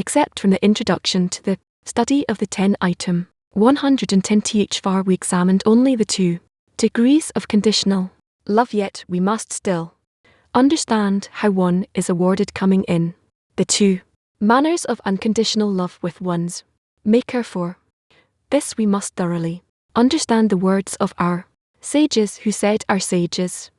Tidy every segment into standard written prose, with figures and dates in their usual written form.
except from the introduction to the study of the 10 item 110 th far we examined only the 2 degrees of conditional love, yet we must still understand how one is awarded coming in the 2 manners of unconditional love with one's maker. For this we must thoroughly understand the words of our sages, who said, our sages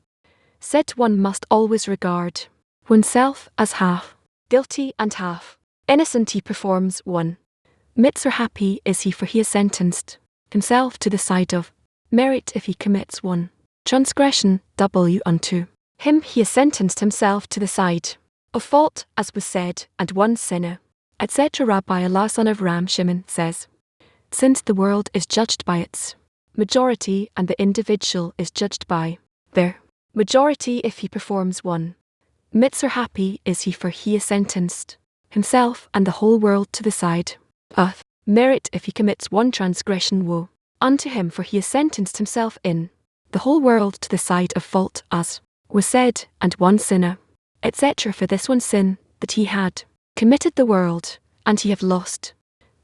said, one must always regard oneself as half guilty and half innocent. He performs one mitzvah, happy is he, for he has sentenced himself to the side of merit. If he commits one transgression, unto him he has sentenced himself to the side of fault, as was said, and one sinner, etc. Rabbi Allah son of Ram Shimon says, since the world is judged by its majority and the individual is judged by their majority, if he performs one mitzvah, happy is he, for he is sentenced himself and the whole world to the side of merit. If he commits one transgression, woe unto him, for he has sentenced himself in the whole world to the side of fault, as was said, and one sinner, etc. For this one sin that he had committed the world, and he have lost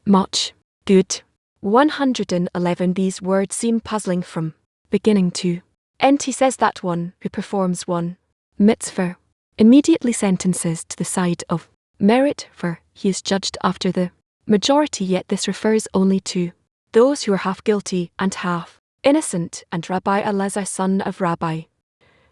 much good. 111. These words seem puzzling from beginning to end. He says that one who performs one mitzvah immediately sentences to the side of merit, for he is judged after the majority, yet this refers only to those who are half guilty and half innocent, and Rabbi Elazar son of Rabbi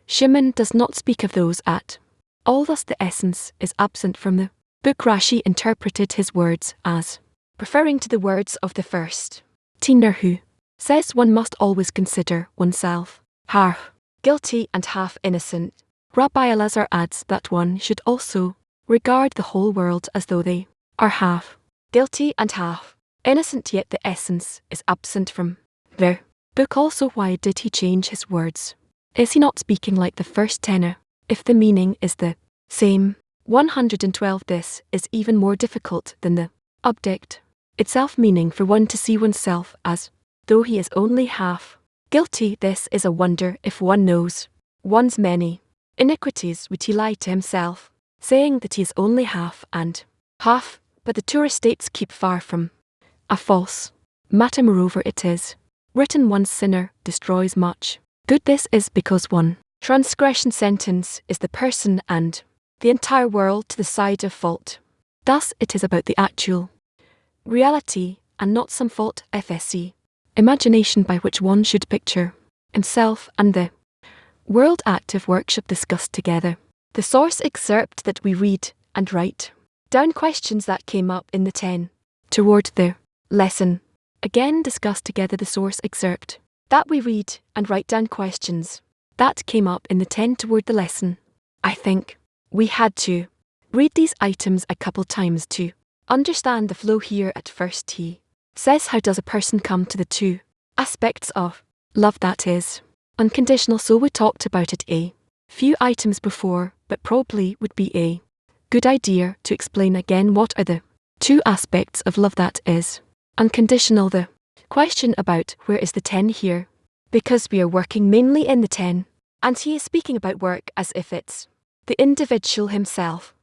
Shimon does not speak of those at all. Thus the essence is absent from the book. Rashi interpreted his words as referring to the words of the first Tiner, who says one must always consider oneself half guilty and half innocent. Rabbi Elazar adds that one should also regard the whole world as though they are half guilty and half innocent, yet the essence is absent from their book. Also, why did he change his words? Is he not speaking like the first tenor, if the meaning is the same? 112. This is even more difficult than the object itself, meaning for one to see oneself as though he is only half guilty. This is a wonder. If one knows one's many iniquities, would he lie to himself, saying that he is only half and half? But the Torah states, keep far from a false matter. Moreover, it is written, one sinner destroys much good. This is because one transgression sentence is the person and the entire world to the side of fault. Thus it is about the actual reality and not some fault FSC imagination by which one should picture himself and the world. Active workshop discussed together. The source excerpt that we read and write down questions that came up in the 10 toward the lesson. Again discuss together the source excerpt that we read and write down questions that came up in the 10 toward the lesson. I think we had to read these items a couple times to understand the flow. Here at first he says, how does a person come to the 2 aspects of love, that is unconditional? So we talked about it a few items before, but probably would be a good idea to explain again what are the 2 aspects of love that is unconditional. The question about where is the 10 here, because we are working mainly in the 10, and he is speaking about work as if it's the individual himself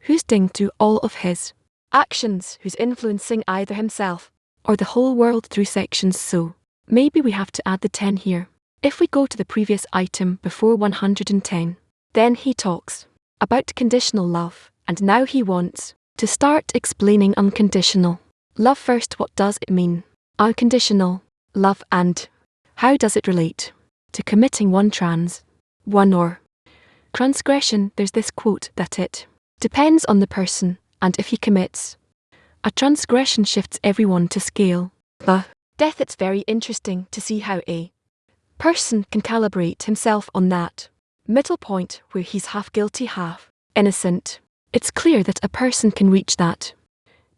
who's doing through all of his actions, who's influencing either himself or the whole world through sections. So maybe we have to add the 10 here. If we go to the previous item before 110, then he talks about conditional love, and now he wants to start explaining unconditional love. First, what does it mean, unconditional love, and how does it relate to committing one or transgression? There's this quote that it depends on the person, and if he commits a transgression, shifts everyone to scale the death. It's very interesting to see how a person can calibrate himself on that middle point where he's half guilty, half innocent. It's clear that a person can reach that,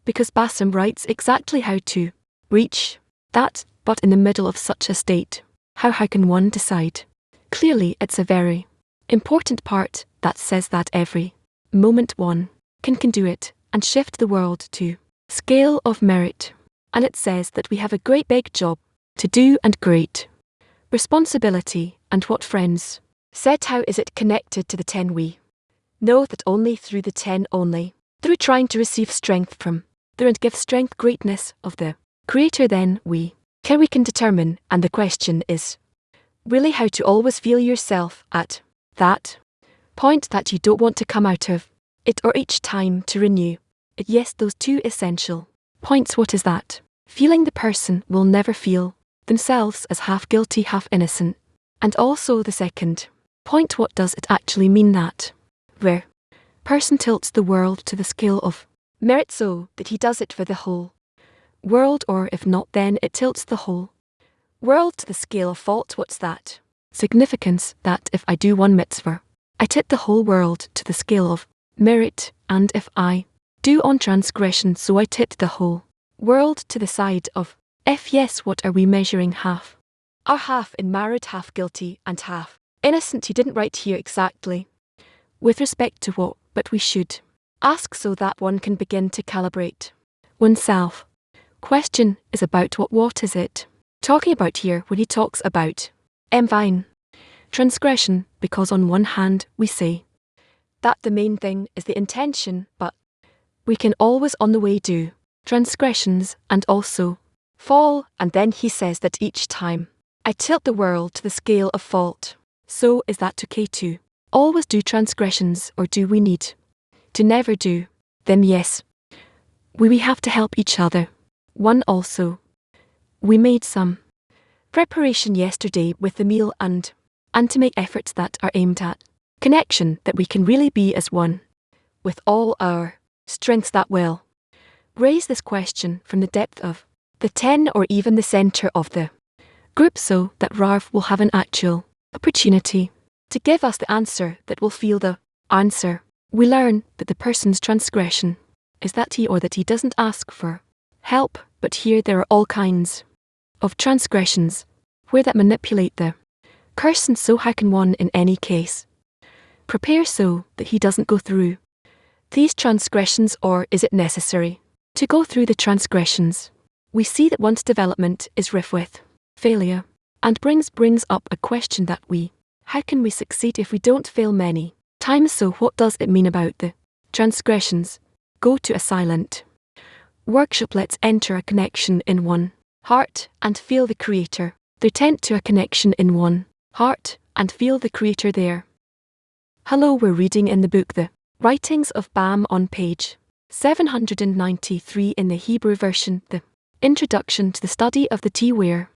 because Bassem writes exactly how to reach that, but in the middle of such a state, how can one decide? Clearly it's a very important part that says that every moment one can do it and shift the world to scale of merit. And it says that we have a great big job to do and great responsibility. And what friends said, how is it connected to the 10? We know that only through the 10 only through trying to receive strength from, through and give strength greatness of the Creator, then we can determine, and the question is really how to always feel yourself at that point that you don't want to come out of it, or each time to renew it. Yes, those two essential points. What is that? Feeling the person will never feel themselves as half guilty, half innocent. And also the second point, what does it actually mean that where person tilts the world to the scale of merit so that he does it for the whole world, or if not, then it tilts the whole world to the scale of fault. What's that? Significance that if I do one mitzvah, I tip the whole world to the scale of merit, and if I do on transgression, so I tip the whole world to the side of F. Yes, what are we measuring? Half. Are half in married, half guilty, and half innocent? He didn't write here exactly with respect to what, but we should ask so that one can begin to calibrate oneself. Question is about what is it talking about here when he talks about vine transgression, because on one hand we say that the main thing is the intention, but we can always on the way do transgressions and also fall, and then he says that each time I tilt the world to the scale of fault. So is that okay to always do transgressions, or do we need to never do them? Yes, we have to help each other. One also, we made some preparation yesterday with the meal and to make efforts that are aimed at connection, that we can really be as one with all our strengths that will raise this question from the depth of the 10 or even the center of the group, so that Ralph will have an actual opportunity to give us the answer that will feel the answer. We learn that the person's transgression is that he or that he doesn't ask for help, but here there are all kinds of transgressions where that manipulate the person. So how can one in any case prepare so that he doesn't go through these transgressions, or is it necessary to go through the transgressions? We see that one's development is rife with failure, and brings up a question that how can we succeed if we don't fail many times? So what does it mean about the transgressions? Go to a silent workshop. Let's enter a connection in one heart and feel the Creator. They tend to a connection in one heart and feel the Creator there. Hello, we're reading in the book The Writings of Bam on page 793 in the Hebrew version, the Introduction to the Study of the T, where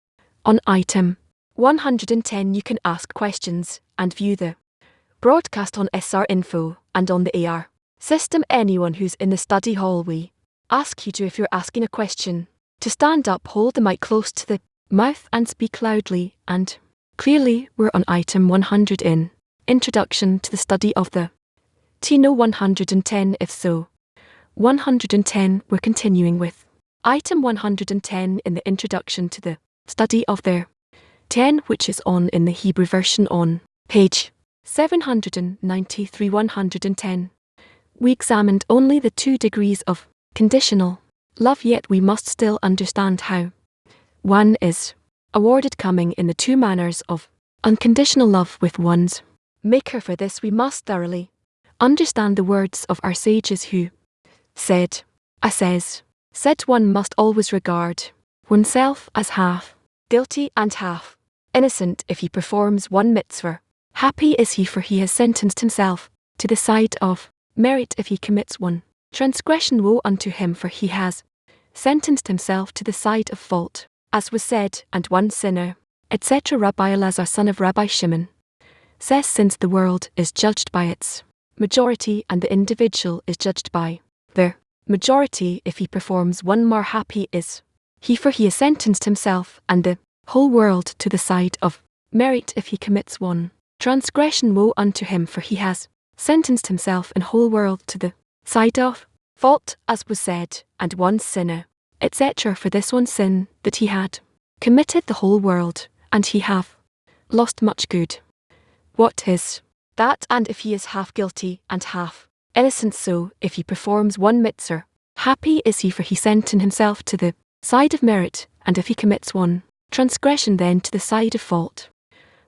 on item 110 you can ask questions and view the broadcast on SR Info and on the AR system. Anyone who's in the study hall, we ask you to, if you're asking a question, to stand up, hold the mic close to the mouth and speak loudly and clearly. We're on item 100 in Introduction to the Study of the T. No 110, if so 110. We're continuing with item 110 in the Introduction to the Study of the 10, which is on in the Hebrew version on page 793. 110. We examined only the 2 degrees of conditional love, yet we must still understand how one is awarded, coming in the 2 manners of unconditional love with one's Maker. For this we must thoroughly understand the words of our sages who said one must always regard oneself as half guilty and half innocent if he performs one mitzvah. Happy is he, for he has sentenced himself to the side of merit if he commits one transgression. Woe unto him, for he has sentenced himself to the side of fault, as was said, and one sinner, etc. Rabbi Elazar, son of Rabbi Shimon, says, since the world is judged by its majority and the individual is judged by the majority, if he performs one more, happy is he, for he has sentenced himself and the whole world to the side of merit if he commits one transgression. Woe unto him, for he has sentenced himself and whole world to the side of fault, as was said, and one sinner, etc. For this one sin that he had committed the whole world, and he have lost much good. What is that? And if he is half guilty and half innocent, so if he performs one mitzvah, happy is he, for he sentenced himself to the side of merit, and if he commits one transgression, then to the side of fault.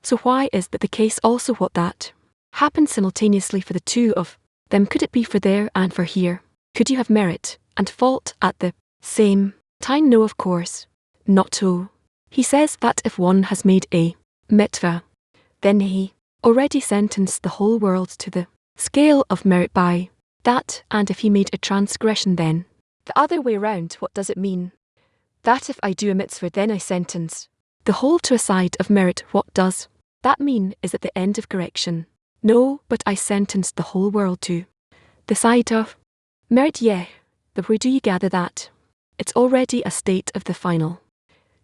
So why is that the case also? What that happens simultaneously for the 2 of them? Could it be for there and for here? Could you have merit and fault at the same time? No, of course not. So he says that if one has made a mitzvah, then he already sentenced the whole world to the scale of merit by that, and if he made a transgression, then the other way round. What does it mean? That if I do a mitzvah, then I sentence the whole to a side of merit. What does that mean? Is it the end of correction? No, but I sentenced the whole world to the side of merit. Yeah, but where do you gather that? It's already a state of the final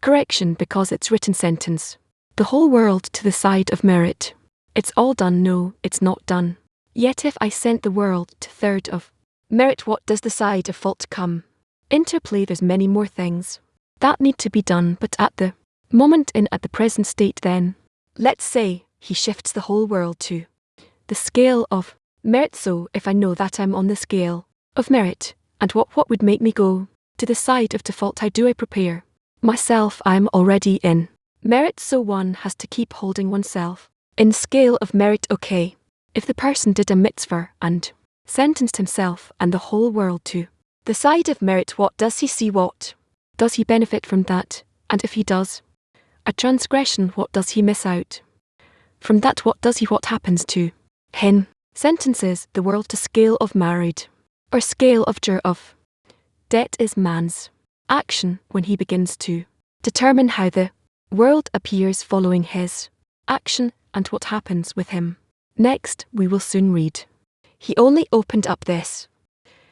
correction because it's written sentence the whole world to the side of merit. It's all done. No, it's not done. Yet if I sent the world to third of merit, what does the side of fault come into play? There's many more things that need to be done, but at the moment at the present state, then let's say he shifts the whole world to the scale of merit. So if I know that I'm on the scale of merit, and what would make me go to the side of default? How do I prepare myself? I'm already in merit, so one has to keep holding oneself in scale of merit. Okay, if the person did a mitzvah and sentenced himself and the whole world to the side of merit, what does he see? What does he benefit from that? And if he does a transgression, what does he miss out from that? What happens to him? Sentences the world to scale of married or scale of jur of debt is man's action when he begins to determine how the world appears following his action and what happens with him. Next, we will soon read. He only opened up this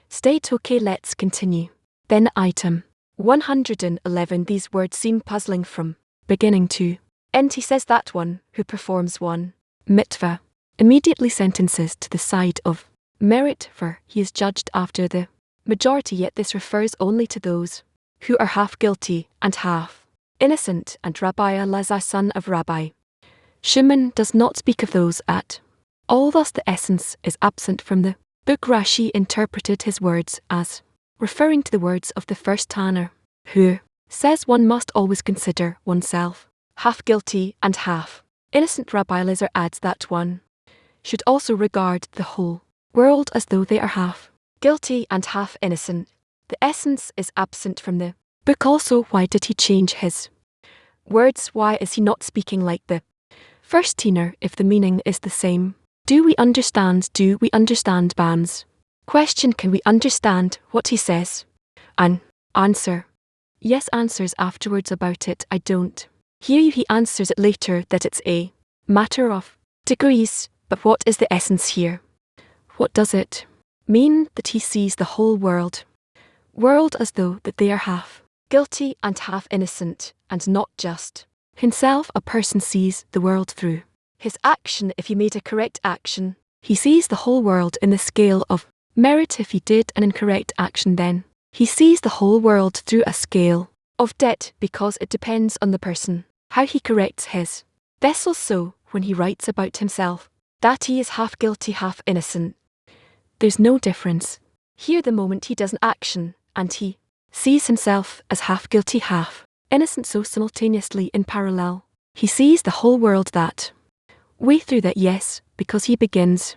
state. Okay, let's continue. Then item 111. These words seem puzzling from beginning to end. He says that one who performs one mitzvah immediately sentences to the side of merit, for he is judged after the majority, yet this refers only to those who are half guilty and half innocent, and Rabbi Elazar, son of Rabbi Shimon, does not speak of those at all. Thus the essence is absent from the book. Rashi interpreted his words as referring to the words of the first Tanner, who says one must always consider oneself half guilty and half innocent. Rabbi Elazar adds that one should also regard the whole world as though they are half guilty and half innocent. The essence is absent from the book also. Why did he change his words? Why is he not speaking like the first Tanner if the meaning is the same? Do we understand Bam's question? Can we understand what he says? An answer. Yes, answers afterwards about it. I don't hear you. He answers it later that it's a matter of degrees. But what is the essence here? What does it mean that he sees the whole world as though that they are half guilty and half innocent, and not just himself? A person sees the world through his action. If he made a correct action, he sees the whole world in the scale of merit. If he did an incorrect action, then he sees the whole world through a scale of debt, because it depends on the person how he corrects his vessel. So when he writes about himself that he is half guilty, half innocent, there's no difference here the moment he does an action and he sees himself as half guilty, half innocent. So simultaneously in parallel, he sees the whole world that way through that. Yes, because he begins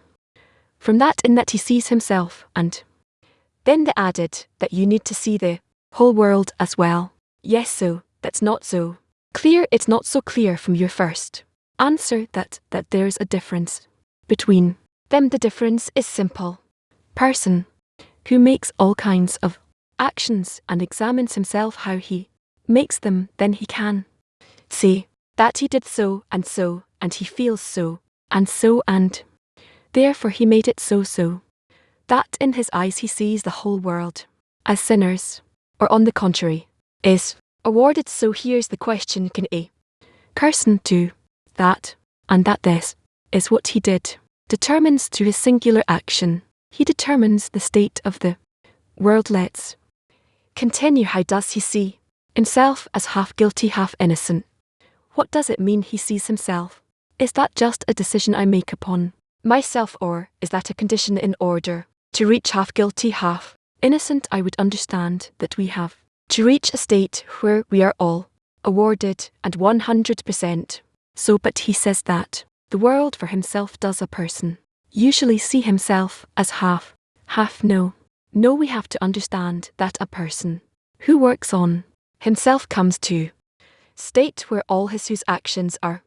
from that in that he sees himself, and then they added that you need to see the whole world as well. Yes, so that's not so clear. It's not so clear from your first answer that there's a difference between them. The difference is simple. Person who makes all kinds of actions and examines himself how he makes them, then he can say that he did so, and he feels so, and therefore he made it so that in his eyes he sees the whole world as sinners, or on the contrary, is awarded. So here's the question: can a person do that, and that this is what he did? Determines through his singular action. He determines the state of the world. Let's continue. How does he see himself as half guilty, half innocent? What does it mean he sees himself? Is that just a decision I make upon myself, or is that a condition in order to reach half guilty, half innocent? I would understand that we have to reach a state where we are all awarded and 100%. So, but he says that the world for himself does a person usually see himself as half. No, No, we have to understand that a person who works on himself comes to state where all his whose actions are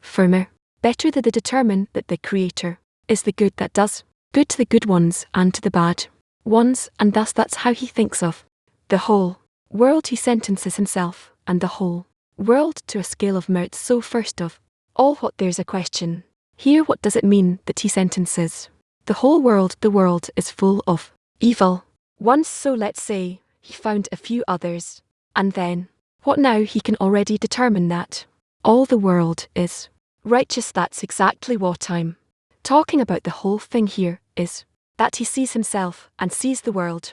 firmer, better than they determine that the Creator is the good that does good to the good ones and to the bad ones, and thus that's how he thinks of the whole world. He sentences himself and the whole world to a scale of merit. So first of all, what there's a question here, what does it mean that he sentences the whole world? The world is full of evil ones, so let's say he found a few others, and then what now? He can already determine that all the world is righteous. That's exactly what I'm talking about. The whole thing here is that he sees himself and sees the world.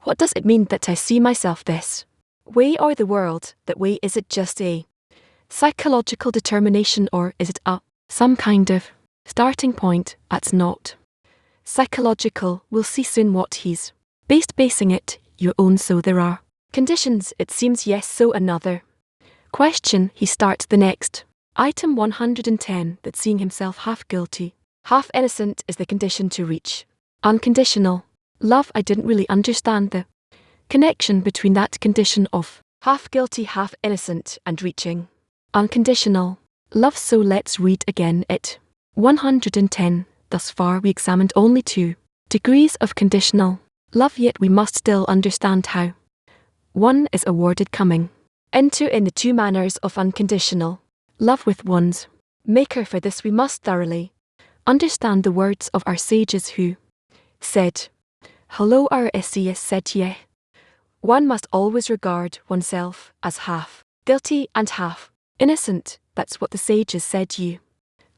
What does it mean that I see myself this way or the world that way? Is it just a psychological determination, or is it some kind of starting point that's not psychological? We'll see soon what he's basing it your own. So there are conditions, it seems. Yes. So another question. He starts the next item 110 that seeing himself half guilty, half innocent is the condition to reach unconditional love. I didn't really understand the connection between that condition of half guilty, half innocent and reaching unconditional love. So let's read again it. 110. Thus far we examined only 2 degrees of conditional love, yet we must still understand how one is awarded coming into in the 2 manners of unconditional love with one's Maker. For this we must thoroughly understand the words of our sages who said, hello, our essayist said, yeah, one must always regard oneself as half guilty and half innocent. That's what the sages said. You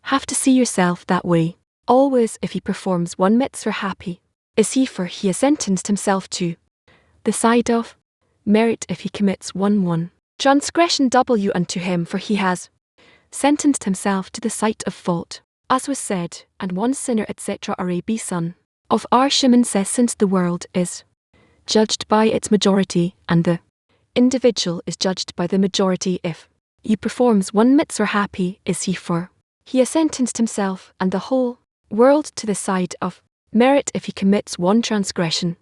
have to see yourself that way always. If he performs one mitzvah, happy is he, for he has sentenced himself to the side of merit. If he commits one transgression, W unto him, for he has sentenced himself to the sight of fault, as was said, and one sinner, etc. Arabi son of R. Shimon says, since the world is judged by its majority and the individual is judged by the majority, if he performs one mitzvah, happy is he, for he has sentenced himself and the whole world to the side of merit. If he commits one transgression,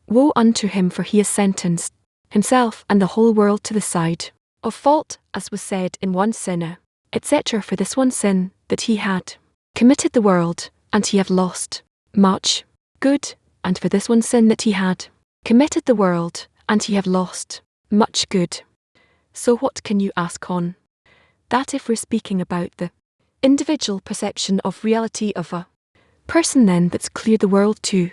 woe unto him, for he has sentenced himself and the whole world to the side of fault, as was said, in one sinner, etc. For this one sin that he had committed the world, and he have lost much good, and for this one sin that he had committed the world, and he have lost much good. So what can you ask on that? If we're speaking about the individual perception of reality of a person, then that's clear. The world too,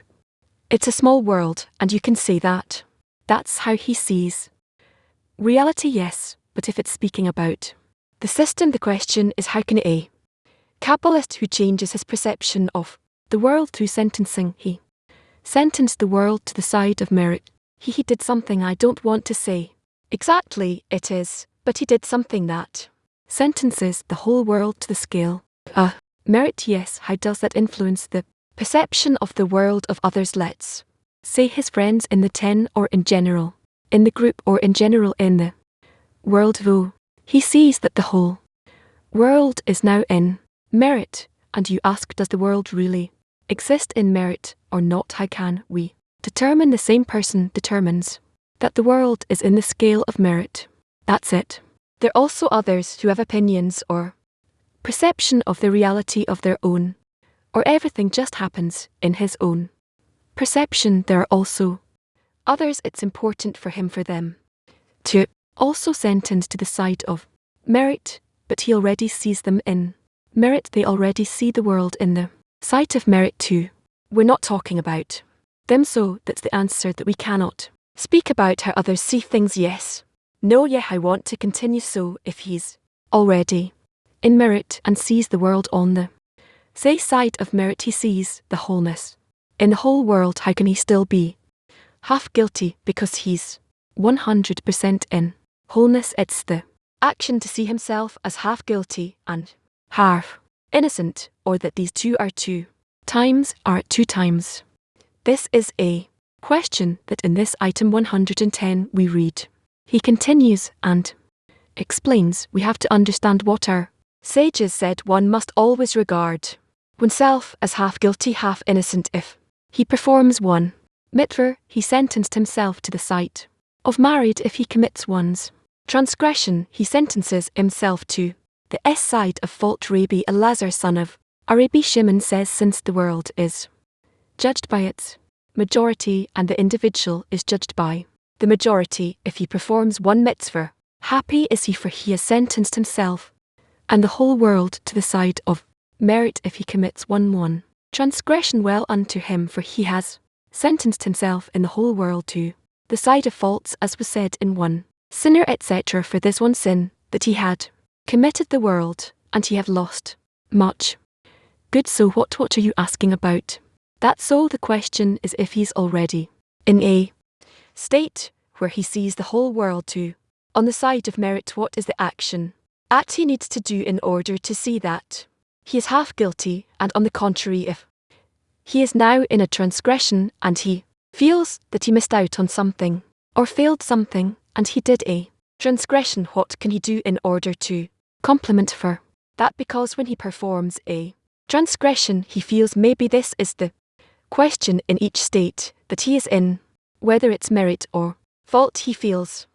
it's a small world, and you can say that that's how he sees reality. Yes, but if it's speaking about the system, the question is, how can a Kabbalist who changes his perception of the world through sentencing, he sentenced the world to the side of merit? He did something, I don't want to say exactly it is, but he did something that sentences the whole world to the scale of merit. Yes, how does that influence the perception of the world of others? Let's say his friends in the 10, or in general in the group, or in general in the world. Though he sees that the whole world is now in merit, and you ask, does the world really exist in merit or not? How can we determine? The same person determines that the world is in the scale of merit. That's it. There are also others who have opinions or perception of the reality of their own, or everything just happens in his own perception. There are also others it's important for him, for them to also sentence to the side of merit, but he already sees them in merit. They already see the world in the sight of merit too. We're not talking about them, so that's the answer, that we cannot speak about how others see things. Yes. No, yeah, I want to continue. So if he's already in merit and sees the world on the side of merit, he sees the wholeness in the whole world. How can he still be half guilty? Because he's 100% in wholeness. It's the action to see himself as half guilty and half innocent, or that these two are 2 times, are at 2 times. This is a question that in this item 110 we read. He continues and explains, we have to understand what our sages said. One must always regard oneself as half guilty, half innocent. If he performs one Mitzvah, he sentenced himself to the sight of married if he commits one's transgression, he sentences himself to the side of fault. Rabbi Elazar son of Rabbi Shimon says, since the world is judged by its majority and the individual is judged by the majority, if he performs one mitzvah, happy is he, for he has sentenced himself and the whole world to the side of merit. If he commits one transgression, well unto him, for he has sentenced himself in the whole world to the side of faults, as was said in one sinner, etc. For this one sin that he had committed the world, and he have lost much good. So what are you asking about? That's so the question is, if he's already in a state where he sees the whole world too on the side of merit, what is the action that he needs to do in order to see that he is half guilty? And on the contrary, if he is now in a transgression and he feels that he missed out on something or failed something and he did a transgression, what can he do in order to complement for that? Because when he performs a transgression, he feels maybe this is the question in each state that he is in, whether it's merit or fault, he feels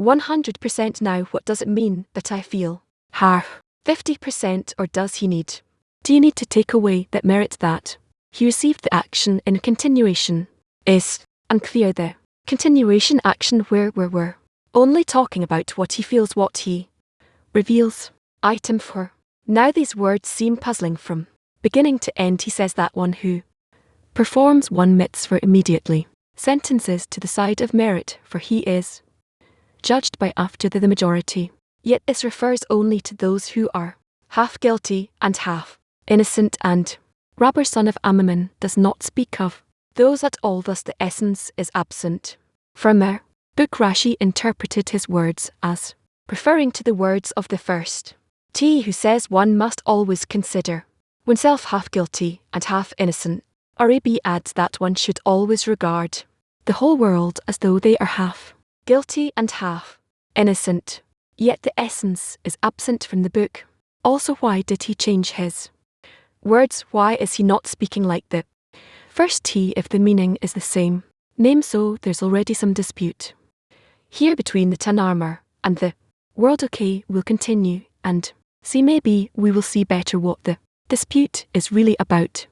100% now. What does it mean that I feel half 50%, or does he need? Do you need to take away that merit that he received the action in continuation? Is unclear. The continuation action where we're only talking about what he feels, what he reveals. Item 4. Now these words seem puzzling from beginning to end. He says that one who performs one mitzvah immediately sentences to the side of merit, for he is judged by after the majority. Yet this refers only to those who are half guilty and half innocent, and Rabbi son of Amman does not speak of those at all. Thus the essence is absent from our book. Rashi interpreted his words as referring to the words of the first T, who says one must always consider oneself half guilty and half innocent. Arabi adds that one should always regard the whole world as though they are half guilty and half innocent. Yet the essence is absent from the book. Also, why did he change his words? Why is he not speaking like the first T if the meaning is the same name? So there's already some dispute here between the Tanarmar and the world. Okay, we'll continue and see, maybe we will see better what the dispute is really about.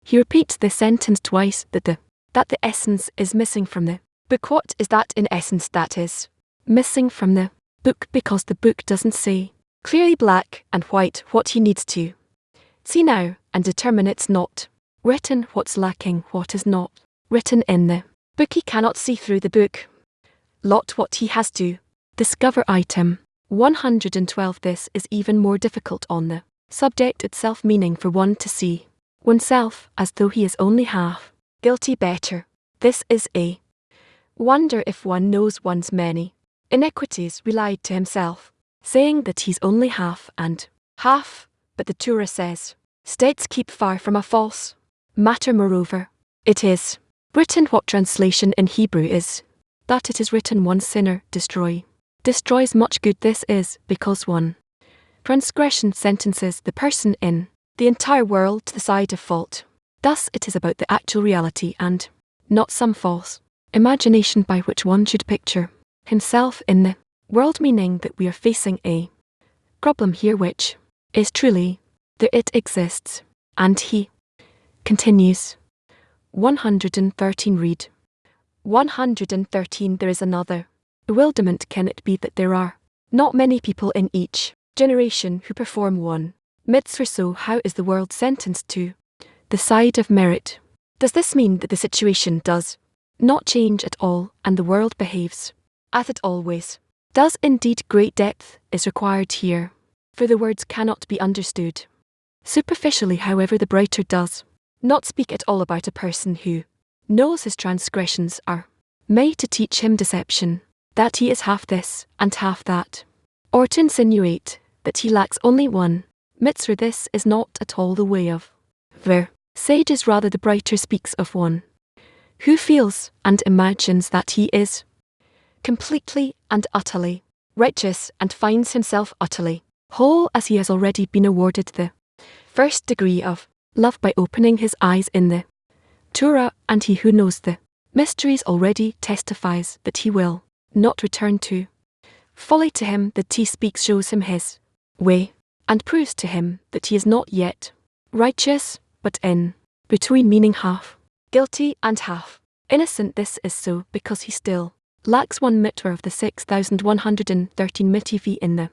He repeats this sentence twice, that the essence is missing from the book. What is that in essence that is missing from the book? Because the book doesn't say clearly black and white what he needs to see now and determine. It's not written what's lacking, what is not written in the book. He cannot see through the book lot what he has to discover. Item 112. This is even more difficult on the subject itself, meaning for one to see oneself as though he is only half guilty. Better. This is a wonder if one knows one's many iniquities, relied to himself, saying that he's only half and half, but the Torah says, states keep far from a false matter. Moreover, it is written, what translation in Hebrew is, that it is written, one sinner destroys much good. This is because one transgression sentences the person in the entire world to the side of fault. Thus it is about the actual reality and not some false imagination by which one should picture himself in the world, meaning that we are facing a problem here which is truly there. It exists. And he continues. 113. Read 113. There is another bewilderment. Can it be that there are not many people in each generation who perform one mitzvah? So how is the world sentenced to the side of merit? Does this mean that the situation does not change at all and the world behaves as it always does? Indeed, great depth is required here, for the words cannot be understood superficially. However, the writer does not speak at all about a person who knows his transgressions are made to teach him deception, that he is half this and half that, or to insinuate that he lacks only one mitzvah. This is not at all the way of the sages. Rather, the writer speaks of one who feels and imagines that he is completely and utterly righteous and finds himself utterly whole, as he has already been awarded the first degree of love by opening his eyes in the Torah. And he who knows the mysteries already testifies that he will not return to folly. To him that he speaks shows him his way, and proves to him that he is not yet righteous, but in between, meaning half guilty and half innocent. This is so because he still lacks one mitzvah of the 6,113 mitzvah in the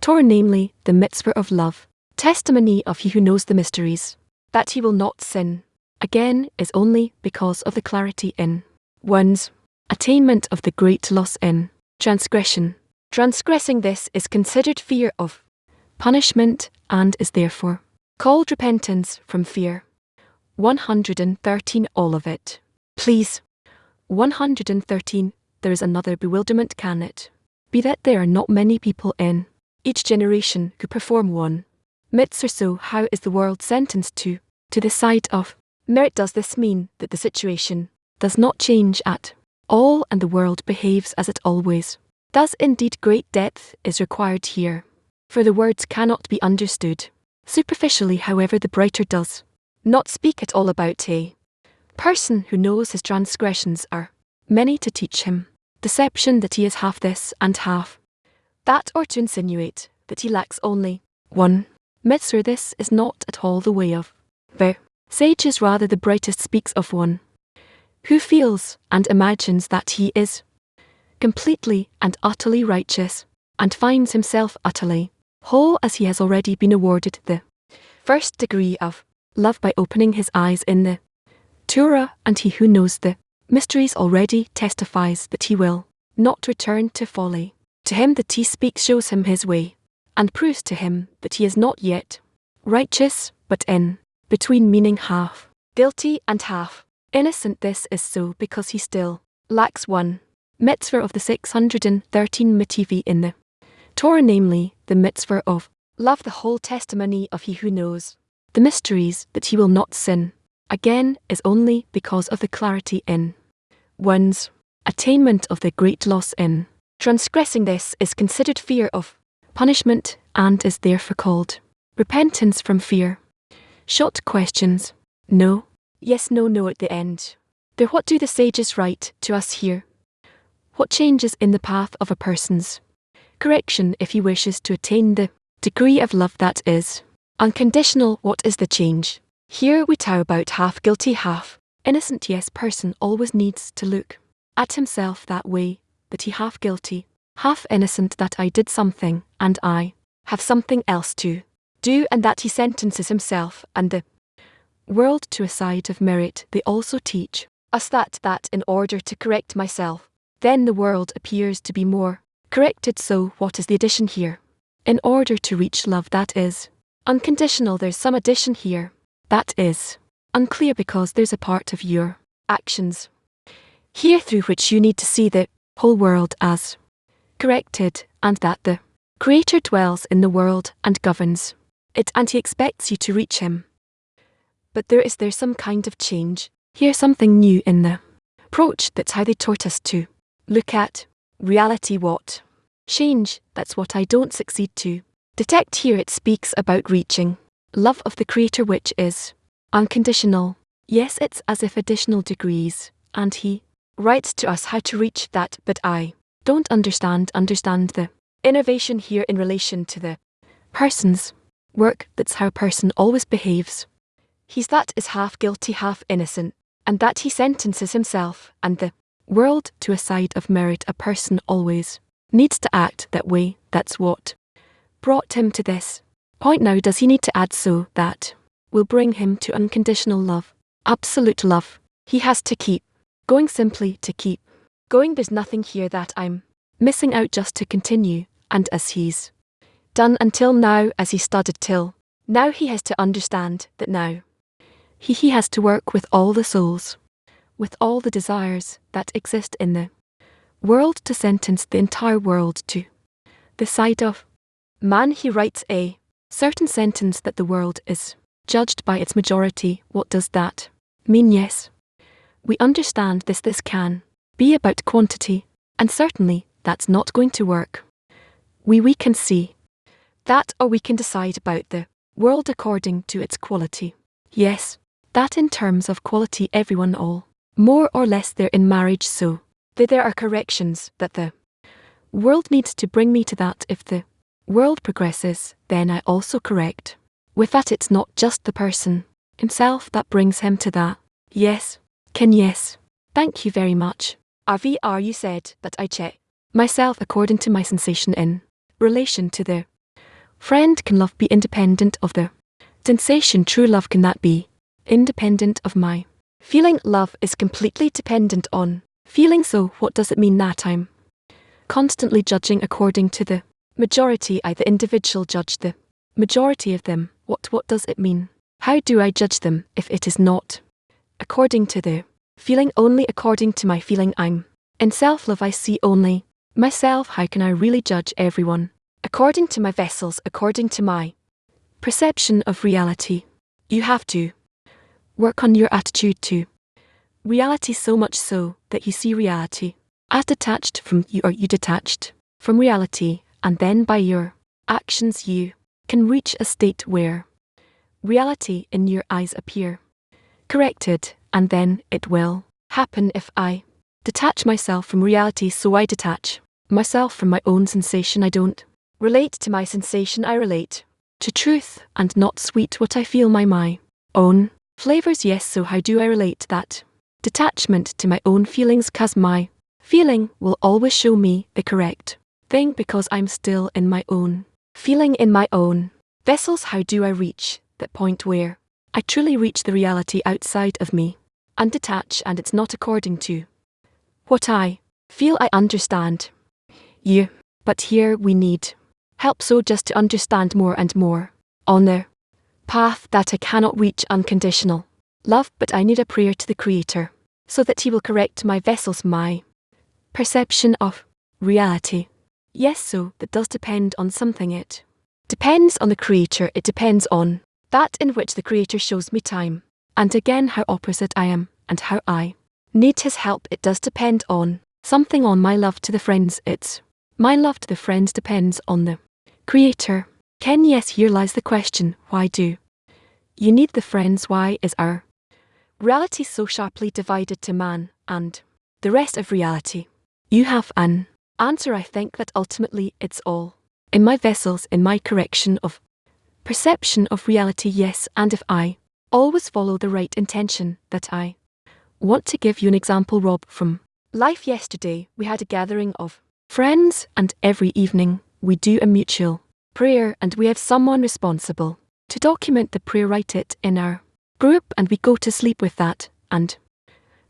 Torah, namely the mitzvah of love. Testimony of he who knows the mysteries, that he will not sin, again is only because of the clarity in one's attainment of the great loss in transgression. Transgressing this is considered fear of punishment and is therefore called repentance from fear. 113 all of it. Please. 113 There is another bewilderment. Can it be that there are not many people in each generation who perform one mitzvah? So how is the world sentenced to the side of merit? Does this mean that the situation does not change at all and the world behaves as it always does? Indeed, great depth is required here, for the words cannot be understood superficially. However, the writer does not speak at all about a person who knows his transgressions are many, to teach him deception that he is half this and half that, or to insinuate that he lacks only one mitzvah. This is not at all the way of the sages. Rather, the brightest speaks of one who feels and imagines that he is completely and utterly righteous, and finds himself utterly whole as he has already been awarded the first degree of love by opening his eyes in the Torah. And he who knows the mysteries already testifies that he will not return to folly. To him that he speaks shows him his way, and proves to him that he is not yet righteous, but in between, meaning half guilty and half innocent. This is so because he still lacks one mitzvah of the 613 mitzvah in the Torah, namely the mitzvah of love. The whole testimony of he who knows the mysteries that he will not sin, again is only because of the clarity in one's attainment of the great loss in transgressing. This is considered fear of punishment and is therefore called repentance from fear. Short questions. No. Yes, no, no at the end. There, what do the sages write to us here? What changes in the path of a person's correction if he wishes to attain the degree of love that is unconditional? What is the change? Here we tell about half guilty, half innocent. Yes, person always needs to look at himself that way, that he half guilty, half innocent, that I did something and I have something else to do, and that he sentences himself and the world to a side of merit. They also teach us that in order to correct myself, then the world appears to be more corrected. So what is the addition here? In order to reach love that is unconditional, there's some addition here that is unclear, because there's a part of your actions here through which you need to see the whole world as corrected, and that the Creator dwells in the world and governs it, and he expects you to reach him. But there's some kind of change here, something new in the approach. That's how they taught us to look at reality. What change? That's what I don't succeed to detect here. It speaks about reaching love of the Creator, which is unconditional. Yes, it's as if additional degrees, and he writes to us how to reach that, but I don't understand the innovation here in relation to the person's work. That's how a person always behaves. He's that is half guilty, half innocent, and that he sentences himself and the world to a side of merit. A person always needs to act that way. That's what brought him to this point. Now, does he need to add so that will bring him to unconditional love, absolute love? He has to keep going, simply to keep going. There's nothing here that I'm missing out, just to continue, and as he's done until now, as he studied till now, he has to understand that now he has to work with all the souls, with all the desires that exist in the world, to sentence the entire world to the side of man. He writes a certain sentence that the world is judged by its majority. What does that mean? Yes, we understand this. This can be about quantity, and certainly that's not going to work. We can see that, or we can decide about the world according to its quality. Yes, that in terms of quality everyone More or less they're in marriage, so there are corrections that the world needs to bring me to that. If the world progresses, then I also correct. With that, it's not just the person himself that brings him to that. Yes. Ken, yes. Thank you very much. RVR, you said that I check myself according to my sensation in relation to the friend. Can love be independent of the sensation? True love, can that be independent of my feeling? Love is completely dependent on feeling. So what does it mean that I'm constantly judging according to the majority? I, the individual, judge the majority of them. What does it mean? How do I judge them if it is not according to the feeling, only according to my feeling? I'm in self-love, I see only myself. How can I really judge everyone according to my vessels, according to my perception of reality? You have to work on your attitude to reality, so much so that you see reality as detached from you, or you detached from reality, and then by your actions you can reach a state where reality in your eyes appear corrected, and then it will happen if I detach myself from reality. So I detach myself from my own sensation. I don't relate to my sensation, I relate to truth and not sweet what I feel, my own flavors. Yes, so how do I relate that detachment to my own feelings? 'Cause my feeling will always show me the correct thing, because I'm still in my own feeling, in my own vessels. How do I reach that point where I truly reach the reality outside of me and detach, and it's not according to what I feel? I understand you, but here we need help. So just to understand more and more on the path that I cannot reach unconditional love, but I need a prayer to the Creator so that He will correct my vessels, my perception of reality. Yes, so that does depend on something. It depends on the Creator. It depends on that in which the Creator shows me time and again how opposite I am and how I need His help. It does depend on something, on my love to the friends. It's my love to the friends depends on the Creator. Ken, yes, here lies the question. Why do you need the friends? Why is our reality so sharply divided to man and the rest of reality? You have an answer. I think that ultimately it's all in my vessels, in my correction of perception of reality. Yes, and if I always follow the right intention that I want to give you an example, Rob, from life. Yesterday we had a gathering of friends, and every evening we do a mutual prayer, and we have someone responsible to document the prayer, write it in our group, and we go to sleep with that and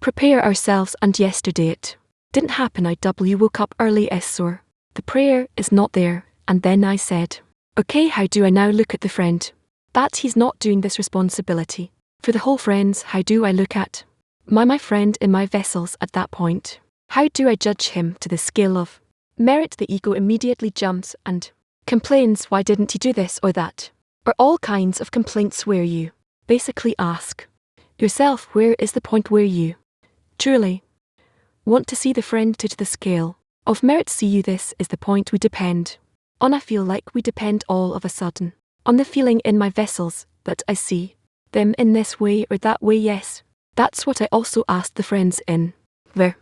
prepare ourselves. And yesterday it didn't happen. I woke up early, or the prayer is not there, and then I said, okay, how do I now look at the friend that he's not doing this responsibility for the whole friends? How do I look at my friend in my vessels at that point? How do I judge him to the scale of merit? The ego immediately jumps and complains, why didn't he do this or that? Or all kinds of complaints, where you basically ask yourself, where is the point where you truly want to see the friend to the scale of merit? See you, this is the point we depend on. I feel like we depend all of a sudden on the feeling in my vessels that I see them in this way or that way. Yes, that's what I also asked the friends in their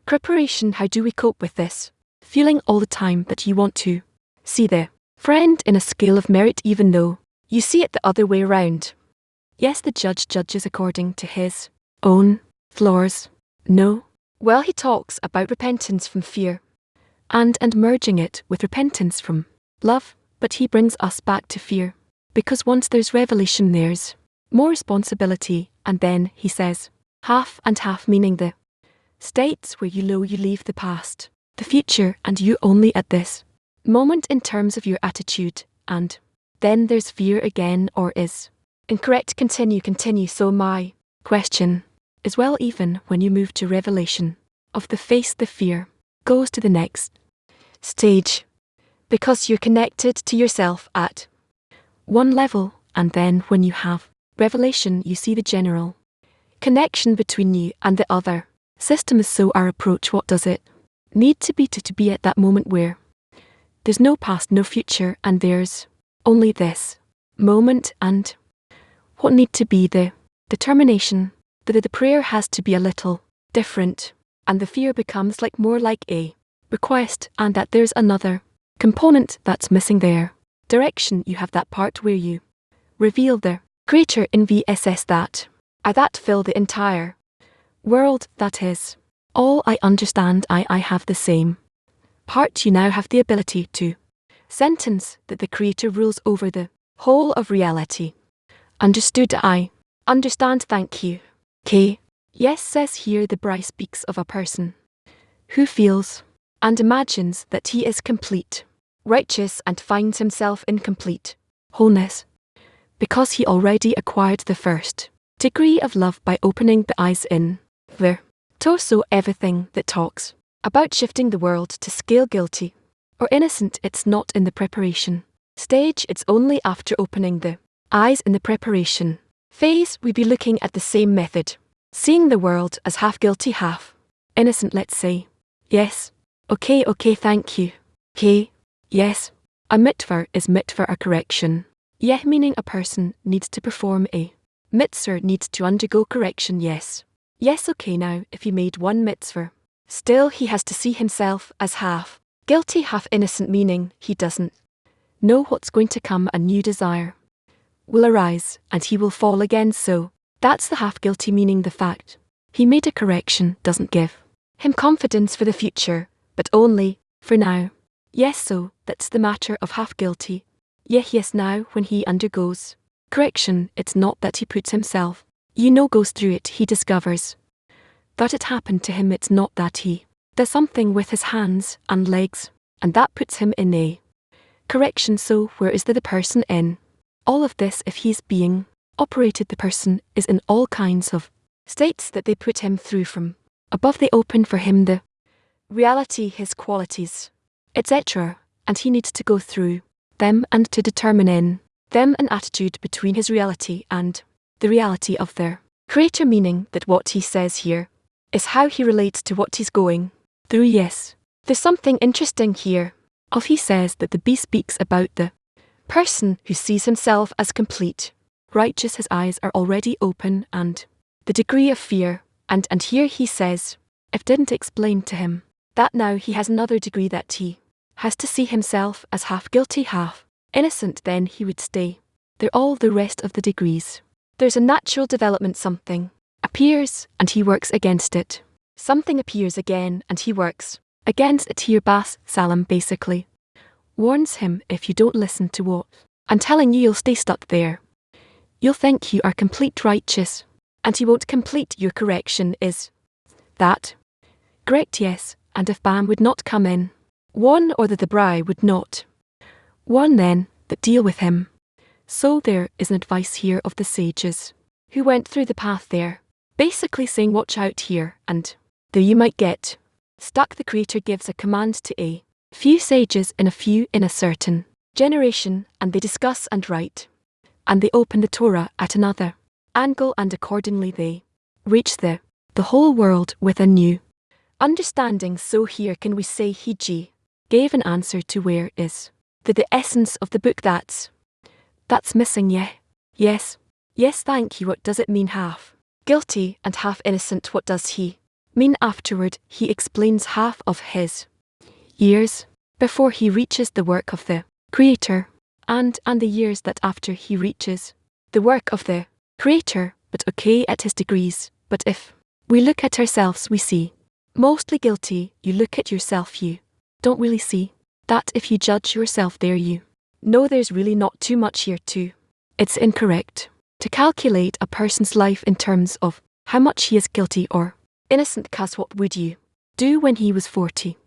preparation. How do we cope with this feeling all the time that you want to see the friend in a scale of merit, even though you see it the other way around? Yes, the judge judges according to his own flaws. No. Well, he talks about repentance from fear and merging it with repentance from love, but he brings us back to fear, because once there's revelation, there's more responsibility. And then he says half and half, meaning the states where you leave the past, the future, and you only at this moment in terms of your attitude, and then there's fear again, or is incorrect. Continue. So my question is, well, even when you move to revelation of the face, the fear goes to the next stage, because you're connected to yourself at one level, and then when you have revelation, you see the general connection between you and the other system. So our approach, what does it need to be at that moment where there's no past, no future, and there's only this moment? And what need to be the determination that the prayer has to be a little different, and the fear becomes more like a request, and that there's another component that's missing there. Direction, you have that part where you reveal the Creator in VSS that I that fill the entire world, that is all I understand. I have the same part. You now have the ability to sentence that the Creator rules over the whole of reality. Understood. I understand. Thank you. K. Yes, says here the Bry speaks of a person who feels and imagines that he is complete, righteous, and finds himself in complete wholeness, because he already acquired the first degree of love by opening the eyes in the torso. Everything that talks about shifting the world to scale guilty or innocent, it's not in the preparation stage, it's only after opening the eyes in the preparation phase. We be looking at the same method, seeing the world as half guilty, half innocent, let's say. Yes. Okay, thank you. K. Yes. A mitzvah is mitzvah, a correction. Yeh, meaning a person needs to perform a mitzvah, needs to undergo correction. Yes. Yes, okay, now, if he made one mitzvah, still he has to see himself as half guilty, half innocent, meaning he doesn't know what's going to come. A new desire will arise, and he will fall again. So, that's the half guilty, meaning the fact he made a correction doesn't give him confidence for the future, but only for now. Yes, so that's the matter of half guilty. Yes, now when he undergoes correction, it's not that he puts himself, goes through it. He discovers that it happened to him. It's not that he does something with his hands and legs, and that puts him in a correction. So where is the person in all of this? If he's being operated, the person is in all kinds of states that they put him through from above. They open for him the reality, his qualities, etc., and he needs to go through them and to determine in them an attitude between his reality and the reality of their Creator, meaning that what he says here is how he relates to what he's going through. Yes, there's something interesting here. He says that the bee speaks about the person who sees himself as complete, righteous, his eyes are already open, and the degree of fear, and here he says, if didn't explain to him that now he has another degree, that he has to see himself as half guilty, half innocent, then he would stay there all the rest of the degrees. There's a natural development, something appears and he works against it. Something appears again and he works against it. Here Bas Salam basically warns him, if you don't listen to what I'm telling you, you'll stay stuck there. You'll think you are complete righteous, and he won't complete your correction. Is that correct? Yes. And if Bam would not come in, one, or the Bry would not one, then that deal with him. So there is an advice here of the sages who went through the path there, basically saying watch out here, and there you might get stuck. The Creator gives a command to a few sages in a certain generation, and they discuss and write, and they open the Torah at another angle, and accordingly they reach the whole world with a new understanding. So here can we say he gave an answer to where is the essence of the book that's missing. Yes, thank you. What does it mean, half guilty and half innocent? What does he mean? Afterward he explains half of his years before he reaches the work of the Creator, and the years that after he reaches the work of the Creator, but okay at his degrees. But if we look at ourselves, we see mostly guilty. You look at yourself, you don't really see that. If you judge yourself there, you know there's really not too much here too. It's incorrect to calculate a person's life in terms of how much he is guilty or innocent, cause what would you do when he was 40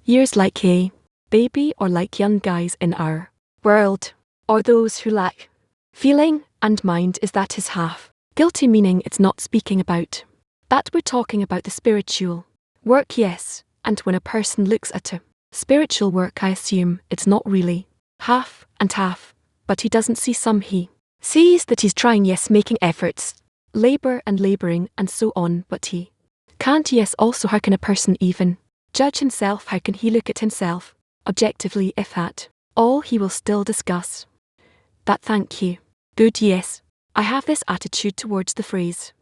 years, like a baby, or like young guys in our world, or those who lack feeling and mind? Is that his half guilty, meaning it's not speaking about that. We're talking about the spiritual work. Yes, and when a person looks at a spiritual work, I assume it's not really half and half, but he doesn't see some. He sees that he's trying, yes, making efforts, labor and laboring and so on, but he can't. Yes, also how can a person even judge himself? How can he look at himself objectively if at all? He will still discuss that. Thank you. Good. Yes, I have this attitude towards the phrase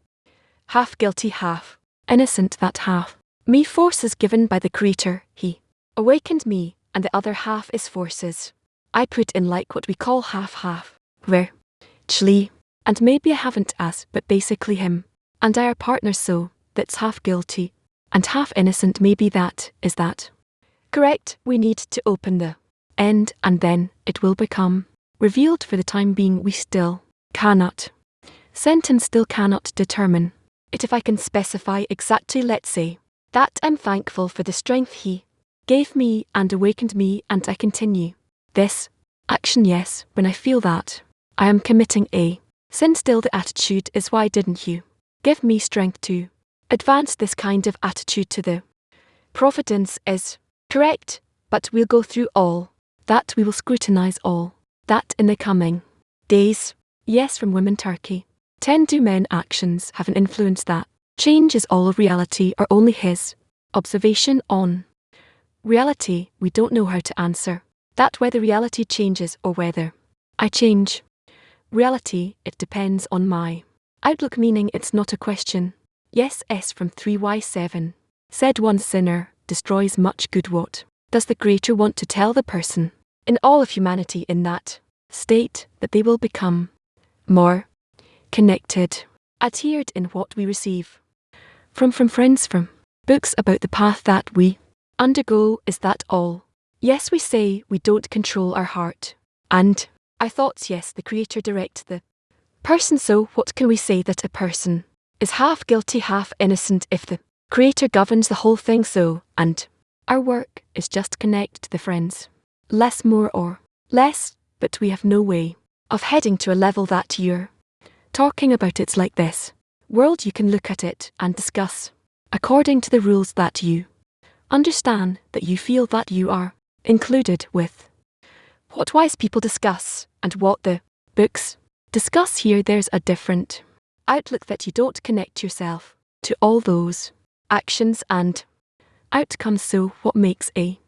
half guilty, half innocent. That half me forces given by the Creator, He awakened me, and the other half is forces I put in, like what we call half-half, where chly, and maybe I haven't as, but basically him and I are partners, so that's half guilty and half innocent. Maybe that is that. Correct, we need to open the end and then it will become revealed. For the time being we still cannot still cannot determine it. If I can specify exactly, let's say that I'm thankful for the strength He gave me and awakened me, and I continue this action. Yes, when I feel that I am committing a sin, still the attitude is, why didn't you give me strength to advance this kind of attitude to the providence is correct, but we'll go through all that, we will scrutinize all that in the coming days. Yes, from Women Turkey. 10 Do men actions have an influence that changes all of reality, or only his observation on reality? We don't know how to answer that, whether reality changes or whether I change reality. It depends on my outlook, meaning it's not a question. Yes, S from 3Y7 said one sinner destroys much good. What does the Creator want to tell the person in all of humanity in that state? That they will become more connected, adhered in what we receive from friends, from books about the path that we undergo. Is that all? Yes, we say we don't control our heart and our thoughts. Yes, the Creator directs the person. So what can we say? That a person is half guilty, half innocent if the Creator governs the whole thing. So, and our work is just connect the friends, less, more or less, but we have no way of heading to a level that you're talking about. It's like this world, you can look at it and discuss according to the rules that you understand, that you feel that you are included with what wise people discuss and what the books discuss. Here there's a different outlook, that you don't connect yourself to all those actions and outcomes. So what makes a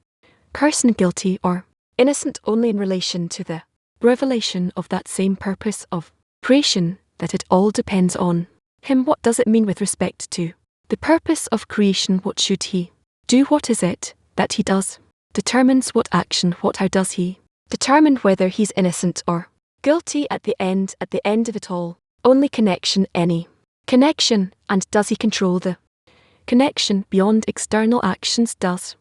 person guilty or innocent? Only in relation to the revelation of that same purpose of creation, that it all depends on Him. What does it mean with respect to the purpose of creation? What should He do? What is it that He does? Determines what action, what, how does He determine whether He's innocent or guilty at the end of it all? Only connection, any connection. And does He control the connection beyond external actions? Does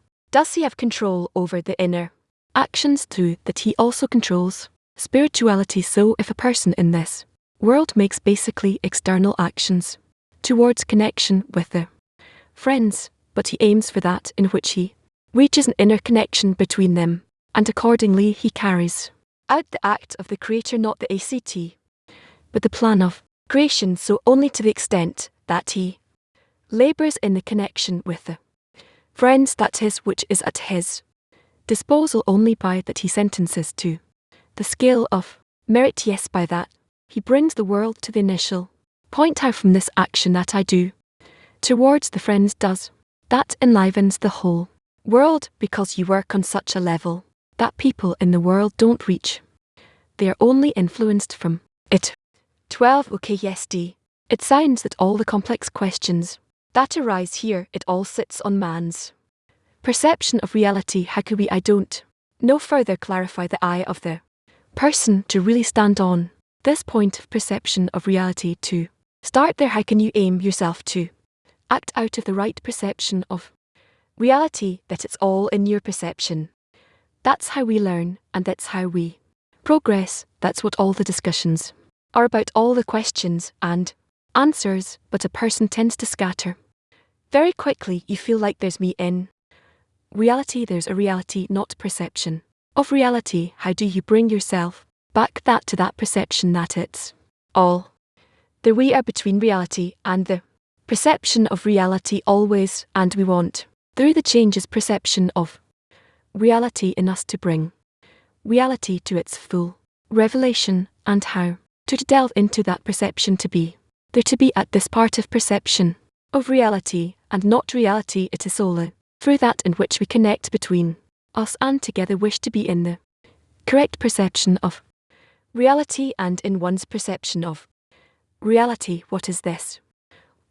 He have control over the inner actions too, that He also controls spirituality? So if a person in this world makes basically external actions towards connection with the friends, but he aims for that in which he reaches an inner connection between them, and accordingly he carries out the act of the Creator, not the act, but the plan of creation. So only to the extent that he labours in the connection with the friends, that is, which is at his disposal, only by that he sentences to the scale of merit. Yes, by that he brings the world to the initial point. How from this action that I do towards the friends does that enlivens the whole world, because you work on such a level that people in the world don't reach. They are only influenced from it. 12. Okay, yes, D. It sounds that all the complex questions that arise here, it all sits on man's perception of reality. How could we, I don't know, further clarify the eye of the person to really stand on this point of perception of reality? To start there, how can you aim yourself to act out of the right perception of reality, that it's all in your perception? That's how we learn, and that's how we progress. That's what all the discussions are about, all the questions and answers. But a person tends to scatter very quickly. You feel like there's me in reality, there's a reality, not perception of reality. How do you bring yourself back that to that perception that it's all there? We are between reality and the perception of reality always, and we want, through the changes perception of reality in us, to bring reality to its full revelation. And how to delve into that perception, to be there, to be at this part of perception of reality and not reality. It is solely through that in which we connect between us and together wish to be in the correct perception of reality and in one's perception of reality. What is this?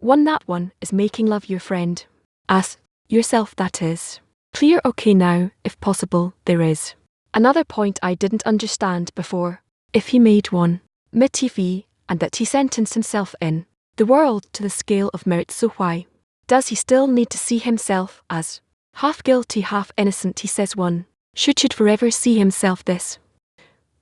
That one is making love your friend. As yourself, that is. Clear? Okay, now, if possible, there is another point I didn't understand before. If he made one mitzvah, and that he sentenced himself in the world to the scale of merit, so why does he still need to see himself as half guilty, half innocent? He says one should forever see himself this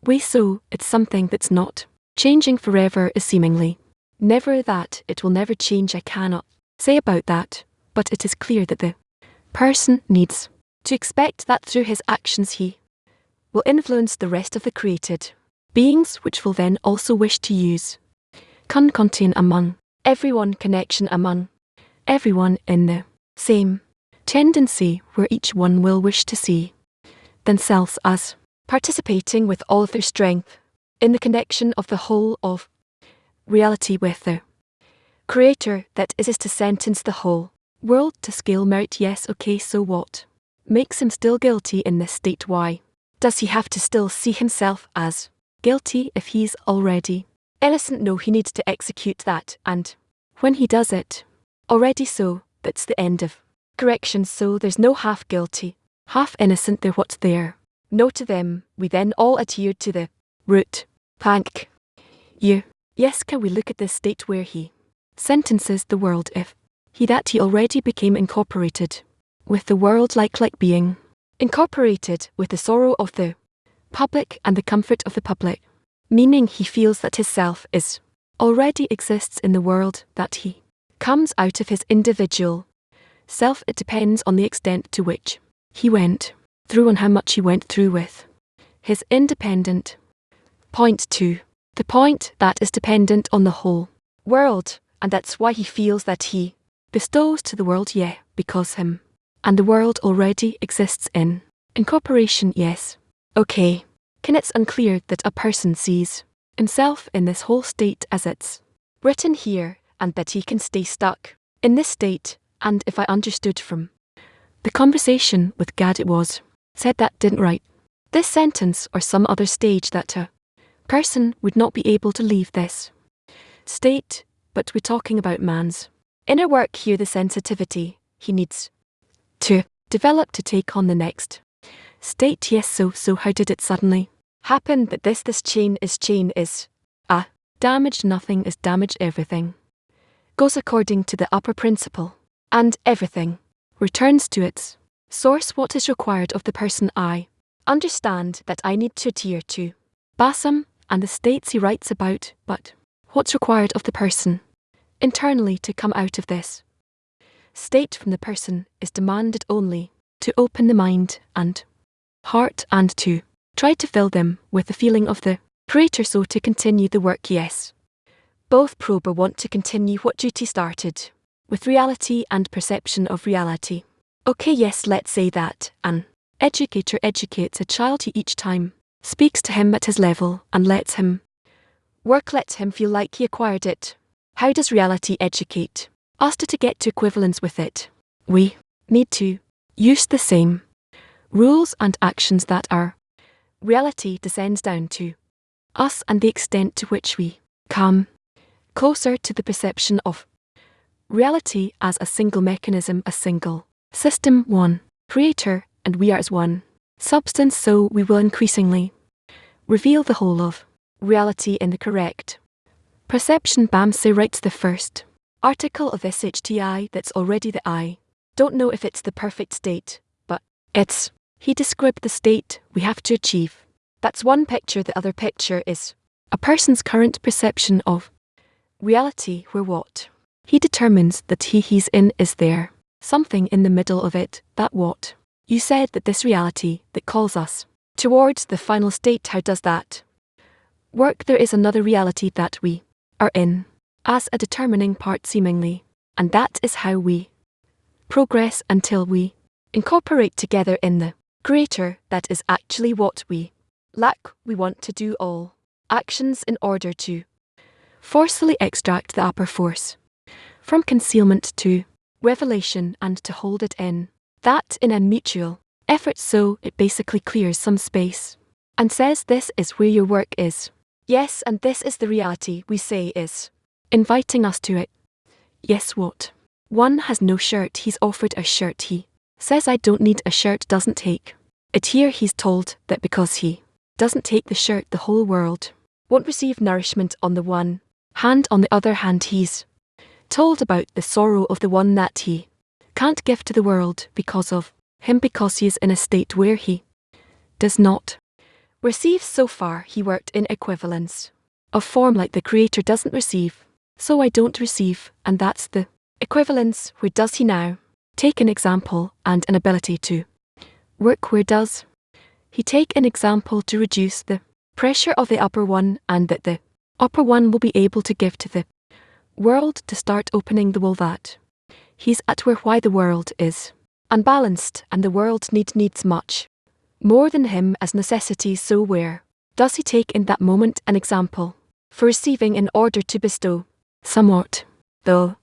way, so it's something that's not changing forever, is seemingly never that it will never change. I cannot say about that, but it is clear that the person needs to expect that through his actions he will influence the rest of the created beings, which will then also wish to use contain among everyone, connection among everyone in the same tendency, where each one will wish to see themselves as participating with all of their strength in the connection of the whole of reality with the Creator, that is to sentence the whole world to scale merit. Yes, okay, so what makes him still guilty in this state? Why does he have to still see himself as guilty if he's already innocent? No, he needs to execute that, and when he does it already, so that's the end of correction. So there's no half guilty, half innocent there. What's there? No to them. We then all adhered to the root. Thank you. Yes, can we look at this state where he sentences the world if he already became incorporated with the world, like being incorporated with the sorrow of the public and the comfort of the public, meaning he feels that his self is already exists in the world, that he comes out of his individual self. It depends on the extent to which he went through and how much he went through with his independent point to the point that is dependent on the whole world, and that's why he feels that he bestows to the world, because him and the world already exists in incorporation. Yes. Okay. Can it's unclear that a person sees himself in this whole state as it's written here, and that he can stay stuck in this state? And if I understood from the conversation with Gad, it was said that didn't write this sentence or some other stage that a person would not be able to leave this state, but we're talking about man's inner work here, the sensitivity he needs to develop to take on the next state. Yes, so how did it suddenly happen that this chain is damaged? Nothing is damaged, everything goes according to the upper principle, and everything returns to its source. What is required of the person? I understand that I need to adhere to Basam and the states he writes about, but what's required of the person internally to come out of this state from the person is demanded only to open the mind and heart and to try to fill them with the feeling of the Creator, so to continue the work. Yes. Both prober want to continue what duty started with reality and perception of reality. Okay, yes, let's say that an educator educates a child. He each time speaks to him at his level and lets him work, lets him feel like he acquired it. How does reality educate us to get to equivalence with it? We need to use the same rules and actions that our reality descends down to us, and the extent to which we come closer to the perception of reality as a single mechanism, a single system, one Creator, and we are as one substance, so we will increasingly reveal the whole of reality in the correct perception. Bamse writes the first article of SHTI that's already the I don't know if it's the perfect state, but it's. He described the state we have to achieve. That's one picture. The other picture is a person's current perception of reality, where what he determines that he's in is there, something in the middle of it, that what you said, that this reality that calls us towards the final state. How does that work? There is another reality that we are in as a determining part, seemingly, and that is how we progress until we incorporate together in the Creator. That is actually what we lack. We want to do all actions in order to forcefully extract the upper force from concealment to revelation and to hold it in that in a mutual effort. So it basically clears some space and says this is where your work is. Yes, and this is the reality we say is inviting us to it. Yes, what? One has no shirt, he's offered a shirt, he says I don't need a shirt, doesn't take it. Here he's told that because he doesn't take the shirt, the whole world won't receive nourishment on the one hand. On the other hand, he's told about the sorrow of the one that he can't give to the world because of him, because he is in a state where he does not receive. So far he worked in equivalence of form, like the Creator doesn't receive, so I don't receive, and that's the equivalence. Where does he now take an example and an ability to work? Where does he take an example to reduce the pressure of the upper one, and that the upper one will be able to give to the world, to start opening the wall that he's at, where why the world is unbalanced and the world needs much more than him as necessities. So where does he take in that moment an example for receiving in order to bestow somewhat, though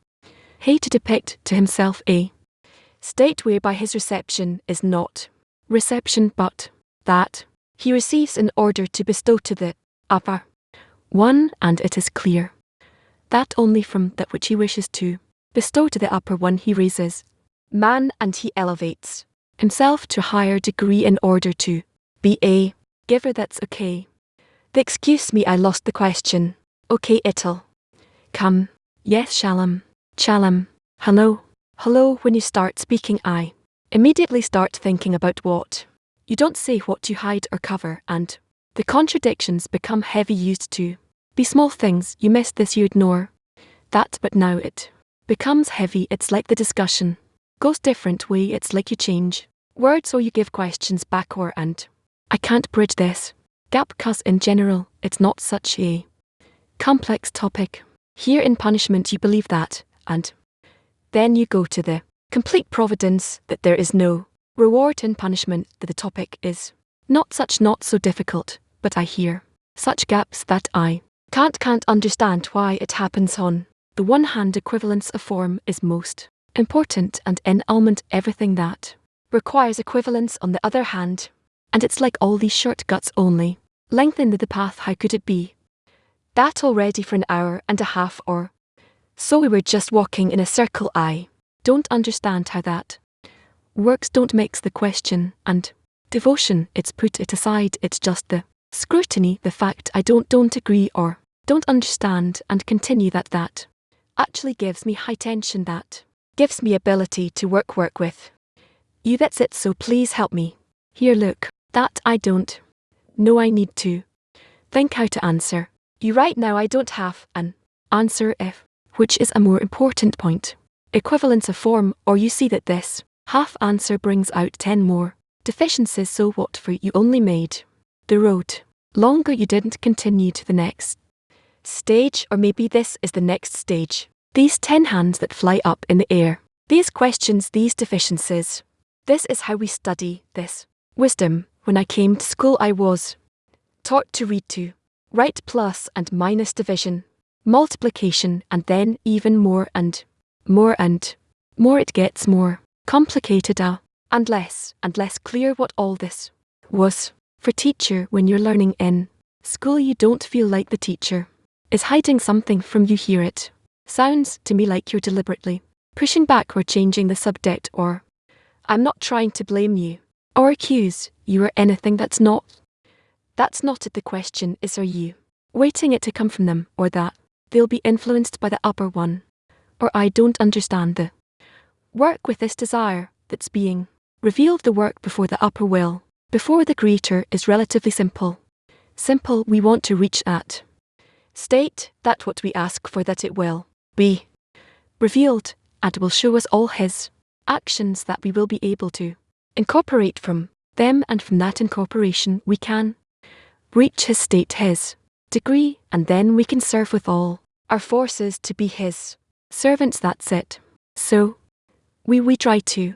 he to depict to himself a state whereby his reception is not reception, but that he receives in order to bestow to the upper one, and it is clear that only from that which he wishes to bestow to the upper one he raises man, and he elevates himself to a higher degree in order to be a giver. That's okay. Excuse me, I lost the question. Okay, it'll come. Yes, Shalom. Shalom. Hello. Hello. When you start speaking, I immediately start thinking about what you don't say, what you hide or cover, and the contradictions become heavy. Used to be small things, you miss this, you ignore that, but now it becomes heavy. It's like the discussion goes different way. It's like you change words or you give questions back, or and I can't bridge this gap, cause in general it's not such a complex topic. Here in punishment you believe that, and then you go to the complete providence that there is no reward in punishment, that the topic is not so difficult, but I hear such gaps that I can't understand why it happens. On the one hand, equivalence of form is most important, and in almond everything that requires equivalence on the other hand, and it's like all these shortcuts only lengthen the path. How could it be that already for an hour and a half or so we were just walking in a circle? I don't understand how that works. Don't mix the question and devotion, it's put it aside, it's just the scrutiny, the fact I don't agree or don't understand, and continue that actually gives me high tension, that gives me ability to work with you. That's it. So please help me here. Look, that I don't know, I need to think how to answer you right now. I don't have an answer, if which is a more important point, equivalence of form, or you see that this half answer brings out 10 more deficiencies. So what for? You only made the road longer, you didn't continue to the next stage, or maybe this is the next stage. These 10 hands that fly up in the air, these questions, these deficiencies. This is how we study this wisdom. When I came to school I was taught to read, to write plus and minus, division, multiplication, and then even more and more and more. It gets more complicated and less clear what all this was. For teacher, when you're learning in school you don't feel like the teacher is hiding something from you. Here it sounds to me like you're deliberately pushing back or changing the subject, or I'm not trying to blame you or accuse you or anything. That's not it. The question is, are you waiting it to come from them, or that they'll be influenced by the upper one? Or I don't understand the work with this desire that's being revealed. The work before the upper will, before the Creator, is relatively simple. We want to reach that state, that what we ask for, that it will be revealed and will show us all His actions, that we will be able to incorporate from them, and from that incorporation we can reach His state, His degree, and then we can serve with all our forces to be His servants. That's it. So we try to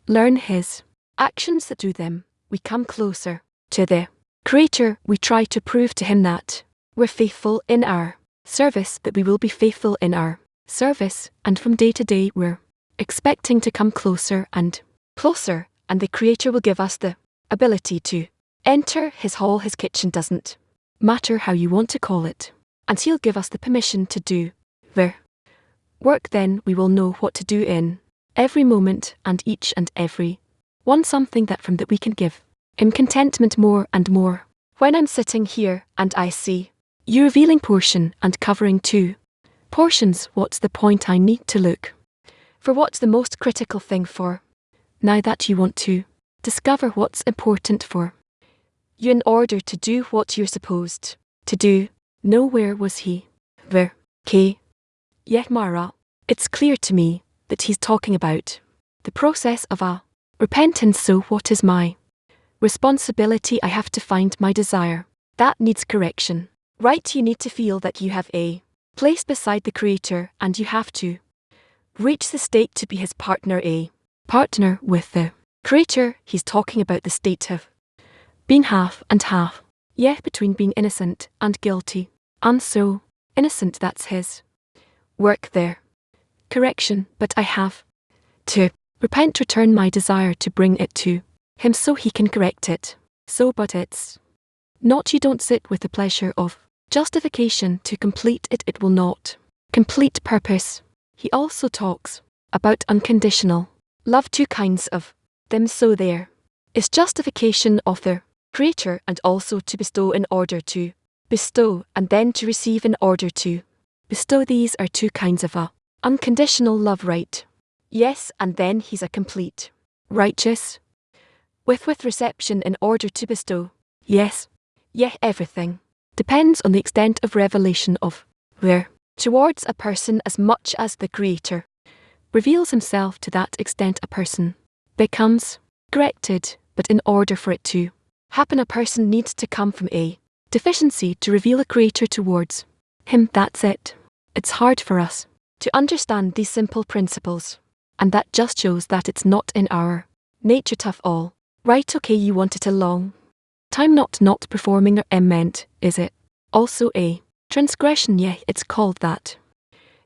learn His actions, that through them we come closer to the Creator. We try to prove to Him that we're faithful in our service, that we will be faithful in our service, and from day to day we're expecting to come closer and closer, and the Creator will give us the ability to enter His hall, His kitchen, doesn't matter how you want to call it, and He'll give us the permission to do the Work, then we will know what to do in every moment and each and every one, something that from that we can give in contentment more and more. When I'm sitting here and I see you revealing portion and covering two portions, what's the point? I need to look for what's the most critical thing for now that you want to discover what's important for you in order to do what you're supposed to do. No, where was he? Where? K. Yet Mara, it's clear to me that he's talking about the process of a repentance. So what is my responsibility? I have to find my desire that needs correction. Right, you need to feel that you have a place beside the Creator and you have to reach the state to be his partner, a partner with the Creator. He's talking about the state of being half and half. Yeah, between being innocent and guilty. And so, innocent, that's his work there. Correction, but I have to repent, return my desire to bring it to him so he can correct it. So, but it's not, you don't sit with the pleasure of justification to complete it. It will not complete purpose. He also talks about unconditional love, two kinds of them. So there is justification of the Creator and also to bestow in order to bestow and then to receive in order to bestow. These are two kinds of a unconditional love, right? Yes, and then he's a complete righteous with reception in order to bestow. Yes. Yeah, everything depends on the extent of revelation of where towards a person as much as the Creator reveals himself. To that extent a person becomes corrected, but in order for it to happen a person needs to come from a deficiency to reveal a Creator towards him. That's it. It's hard for us to understand these simple principles, and that just shows that it's not in our nature. Tough all. Right, okay, you want it a long time not performing or meant, is it also a transgression? Yeah, it's called that.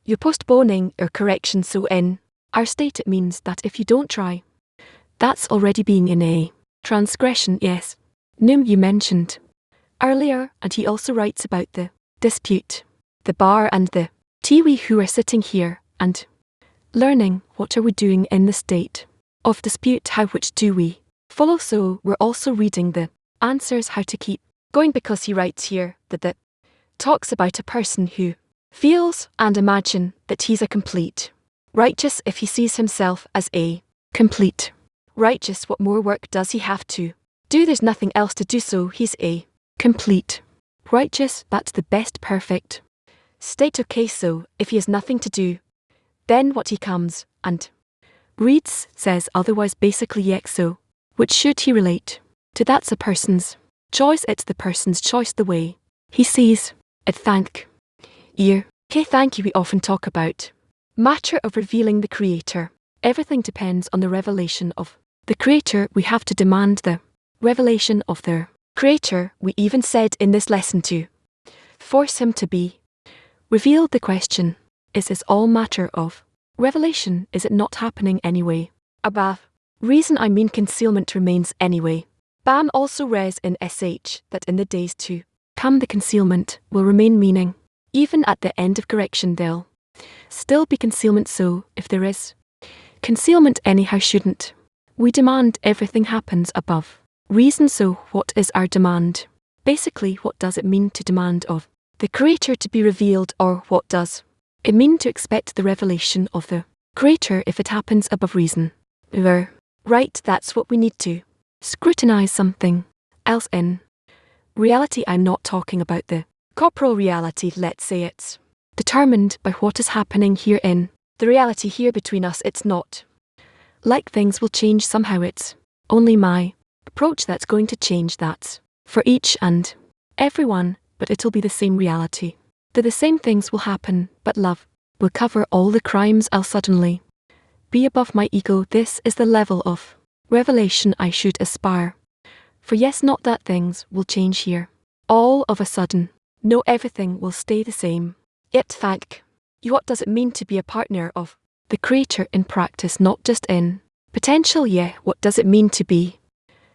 You're postponing or correction. So in our state it means that if you don't try, that's already being in a transgression. Yes. Num, you mentioned earlier, and he also writes about the dispute, the bar and the we who are sitting here and learning what are we doing in the state of dispute, how which do we follow. So we're also reading the answers how to keep going, because he writes here that talks about a person who feels and imagine that he's a complete righteous. If he sees himself as a complete righteous, what more work does he have to do? There's nothing else to do, so he's a complete righteous. That's the best perfect state. Okay, so if he has nothing to do, then what he comes and reads says otherwise, basically. Yes, so which should he relate to? That's a person's choice. It's the person's choice, the way he sees it. Thank you. Okay, thank you. We often talk about matter of revealing the Creator. Everything depends on the revelation of the Creator. We have to demand the revelation of the Creator. We even said in this lesson to force him to be revealed. The question is all matter of revelation? Is it not happening anyway? Above reason, I mean concealment remains anyway. Bam also res in sh that in the days to come the concealment will remain, meaning even at the end of correction there'll still be concealment. So if there is concealment anyhow, shouldn't we demand everything happens above reason? So what is our demand? Basically, what does it mean to demand of the Creator to be revealed, or what does it mean to expect the revelation of the Creator if it happens above reason? Right, that's what we need to scrutinize. Something else in reality, I'm not talking about the corporal reality. Let's say it's determined by what is happening here in the reality here between us. It's not like things will change somehow. It's only my approach that's going to change. That's for each and everyone, but it'll be the same reality. The same things will happen, but love will cover all the crimes. I'll suddenly be above my ego. This is the level of revelation I should aspire for. Yes, not that things will change here all of a sudden. No, everything will stay the same. Yet thank you. What does it mean to be a partner of the Creator in practice, not just in potential? Yeah, what does it mean to be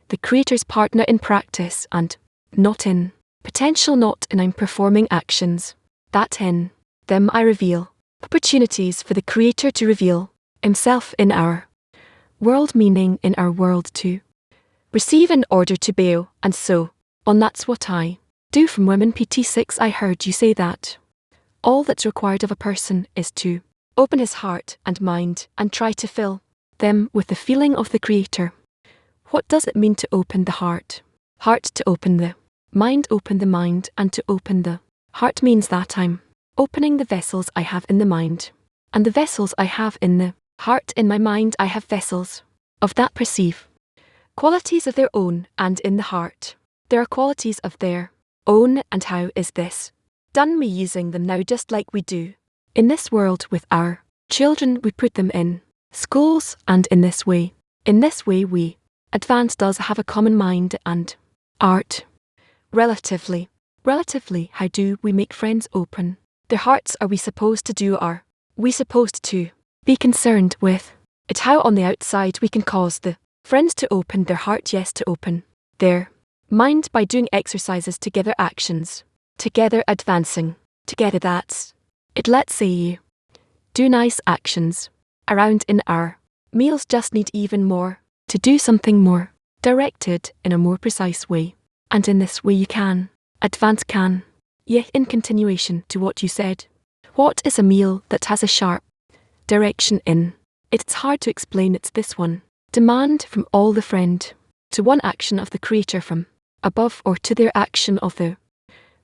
the Creator's partner in practice and not in potential? Not in I'm performing actions that in them I reveal Opportunities for the Creator to reveal Himself in our world, meaning in our world to receive in order to bail, and so on. That's what I do from Women PT6. I heard you say that all that's required of a person is to open his heart and mind and try to fill them with the feeling of the Creator. What does it mean to open the heart? Heart to open the mind, and to open the heart means that I'm opening the vessels I have in the mind, and the vessels I have in the heart. In my mind I have vessels of that perceive qualities of their own, and in the heart there are qualities of their own. And how is this done? Me using them now, just like we do in this world with our children. We put them in schools, and in this way we advance does have a common mind and art. Relatively, how do we make friends open their hearts? Are we supposed to do? Are we supposed to be concerned with it? How on the outside we can cause the friends to open their heart? Yes, to open their mind by doing exercises together, actions together, advancing together. That's it. Let's say you do nice actions around in our meals, just need even more to do something more directed in a more precise way. And in this way you can advance. In continuation to what you said, what is a meal that has a sharp direction in it? It's hard to explain. It's this one demand from all the friend to one action of the Creator from above, or to their action of the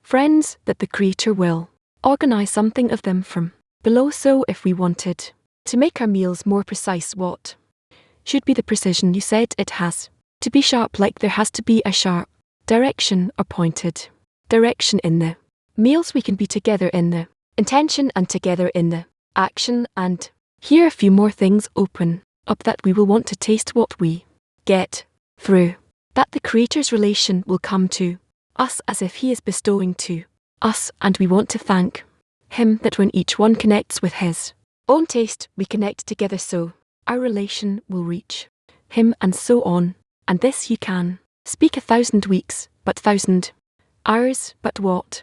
friends, that the Creator will organize something of them from below. So if we wanted to make our meals more precise, what should be the precision? You said it has to be sharp, like there has to be a sharp direction or pointed direction in the meals. We can be together in the intention and together in the action. And here a few more things open up that we will want to taste what we get through that. The Creator's relation will come to us as if He is bestowing to us, and we want to thank Him that when each one connects with his own taste, we connect together, so our relation will reach Him, and so on. And this you can speak 1,000 weeks, but 1,000 hours, but what?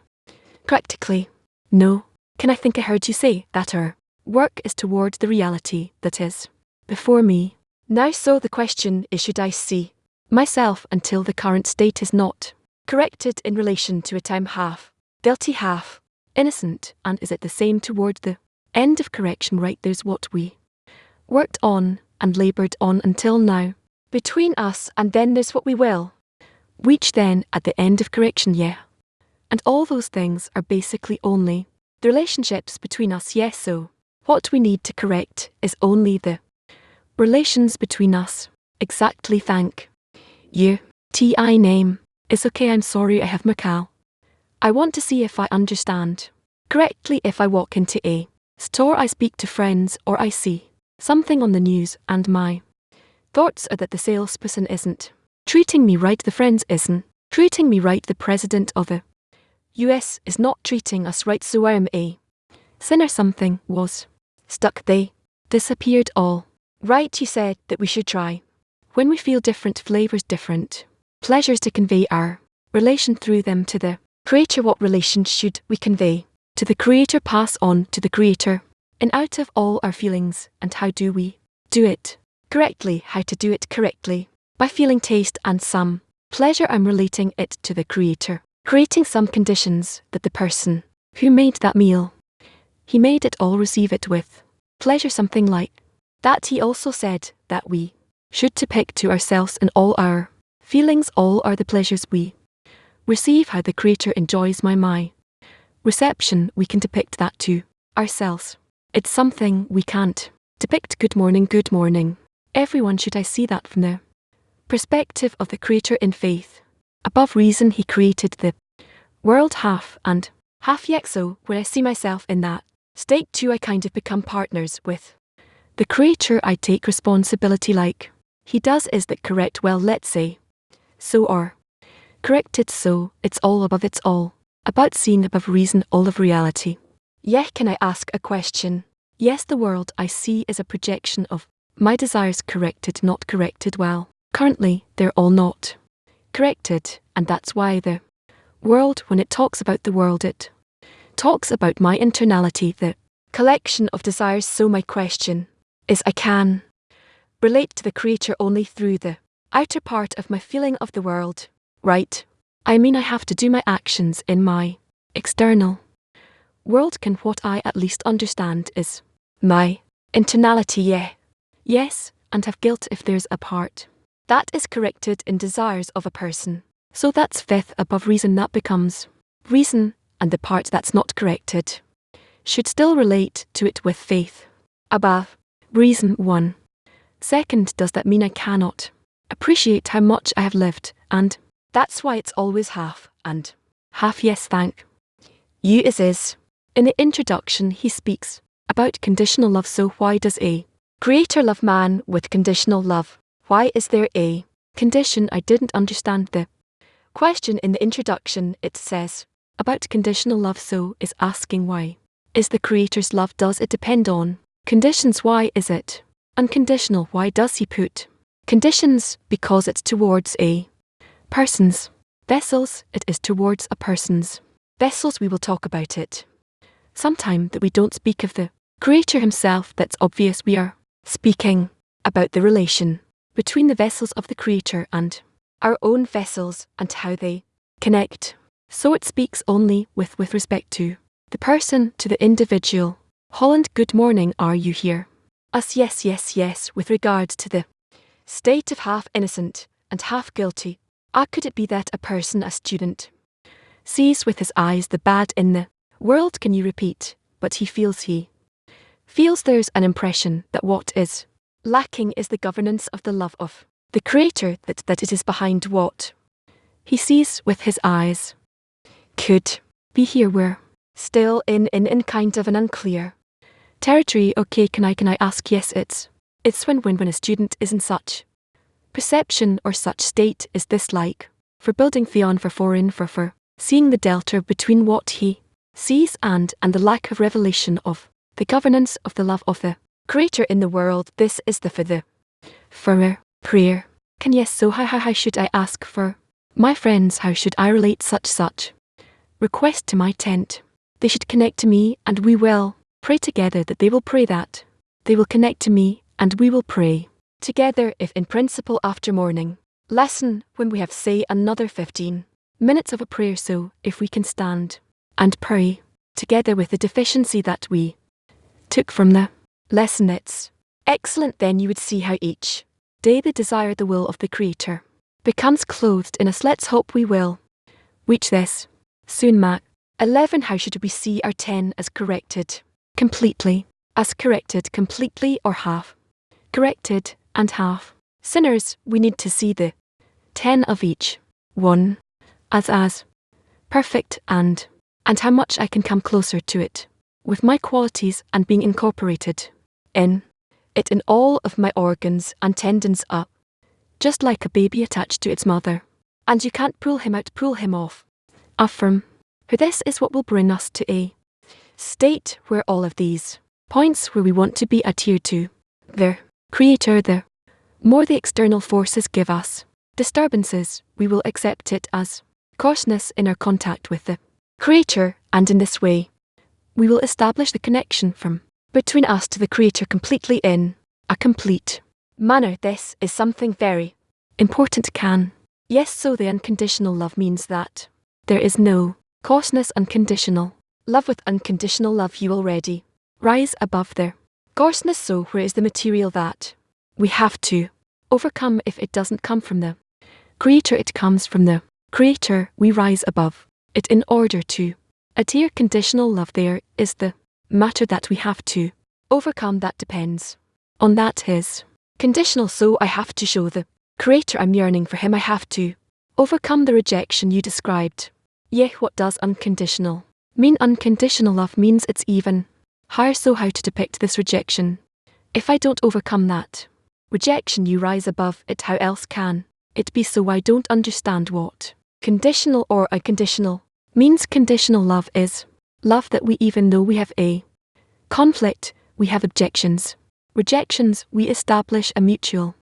Practically, no. Can I think I heard you say that our work is toward the reality that is before me now. So the question is, should I see myself until the current state is not corrected in relation to it? I'm half guilty, half innocent, and is it the same toward the end of correction? Right, there's what we worked on and laboured on until now between us, and then there's what we will reach then at the end of correction. And all those things are basically only the relationships between us. So what we need to correct is only the relations between us. Exactly. Thank you. Ti name is okay. I'm sorry, I have Macau. I want to see if I understand correctly. If I walk into a store, I speak to friends, or I see something on the news, and my thoughts are that the salesperson isn't treating me right, the friends isn't treating me right, the president of the US is not treating us right, so I am a sinner. Something was stuck, they disappeared. All right, you said that we should try when we feel different flavors, different pleasures, to convey our relation through them to the Creator. What relation should we convey to the Creator, pass on to the Creator, and out of all our feelings? And how do we do it correctly? How to do it correctly? By feeling taste and some pleasure. I'm relating it to the Creator, creating some conditions that the person who made that meal, he made it all receive it with pleasure, something like that. He also said that we should depict to ourselves in all our feelings, all are the pleasures we receive, how the Creator enjoys my reception. We can depict that to ourselves. It's something we can't depict. Good morning, everyone. Should I see that from the perspective of the Creator in faith above reason? He created the world half and half, yet so when I see myself in that state too, I kind of become partners with the Creator. I take responsibility like He does. Is that correct? Well, let's say so, or corrected so. It's all above, it's all about seeing above reason, all of reality. Can I ask a question? Yes, the world I see is a projection of my desires, corrected, not corrected. Well, currently they're all not corrected, and that's why the world, when it talks about the world, it talks about my internality, the collection of desires. So my question is, I can relate to the Creator only through the outer part of my feeling of the world, right? I mean, I have to do my actions in my external world. Can what I at least understand is my internality, yeah. Yes, and have guilt if there's a part that is corrected in desires of a person. So that's fifth above reason, that becomes reason, and the part that's not corrected should still relate to it with faith. Above reason 1. Second, does that mean I cannot appreciate how much I have lived, and that's why it's always half and half? Yes, thank you. Is. In the introduction he speaks about conditional love. So why does a Creator love man with conditional love? Why is there a condition? I didn't understand the question in the introduction. It says about conditional love, so is asking why is the Creator's love, does it depend on conditions? Why is it unconditional? Why does he put conditions? Because it's towards a person's vessels. It is towards a person's vessels. We will talk about it sometime, that we don't speak of the Creator himself. That's obvious. We are speaking about the relation between the vessels of the Creator and our own vessels and how they connect. So it speaks only with respect to the person, to the individual. Holland, good morning, are you here? Us, yes, yes, yes, with regard to the state of half innocent and half guilty. Could it be that a person, a student, sees with his eyes the bad in the world? Can you repeat? But he feels there's an impression that what is lacking is the governance of the love of the Creator, that it is behind what he sees with his eyes. Could be here we're still in kind of an unclear territory. Okay, can I ask? Yes, it's when a student is in such perception or such state. Is this like for building theon for seeing the delta between what he sees and the lack of revelation of the governance of the love of the Creator in the world? This is the for a prayer. Can yes, so how should I ask for my friends? How should I relate such request to my tent? They should connect to me and we will pray together, that they will pray, that they will connect to me and we will pray together. If in principle after morning lesson, when we have say another 15 minutes of a prayer, so if we can stand and pray together with the deficiency that we took from the lesson, it's excellent. Then you would see how each day the desire, the will of the Creator becomes clothed in us. Let's hope we will reach this soon. Mac 11. How should we see our 10 as corrected completely? As corrected completely or half corrected and half sinners? We need to see the 10 of each one as perfect and how much I can come closer to it with my qualities and being incorporated in it in all of my organs and tendons up, just like a baby attached to its mother. And you can't pull him out, pull him off. Affirm. For this is what will bring us to a state where all of these points where we want to be adhere to the Creator, the more the external forces give us disturbances, we will accept it as coarseness in our contact with the Creator, and in this way we will establish the connection from between us to the Creator completely in a complete manner. This is something very important. Can yes, so the unconditional love means that there is no coarseness. Unconditional love. With unconditional love you already rise above the coarseness. So where is the material that we have to overcome? If it doesn't come from the Creator, it comes from the Creator. We rise above it in order to adhere. Conditional love, there is the matter that we have to overcome. That depends on that his conditional. So I have to show the Creator I'm yearning for him. I have to overcome the rejection you described. Yeah, what does unconditional mean? Unconditional love means it's even higher. So how to depict this rejection? If I don't overcome that rejection, you rise above it. How else can it be? So I don't understand what conditional or unconditional means. Conditional love is love that we, even though we have a conflict, we have objections, rejections, we establish a mutual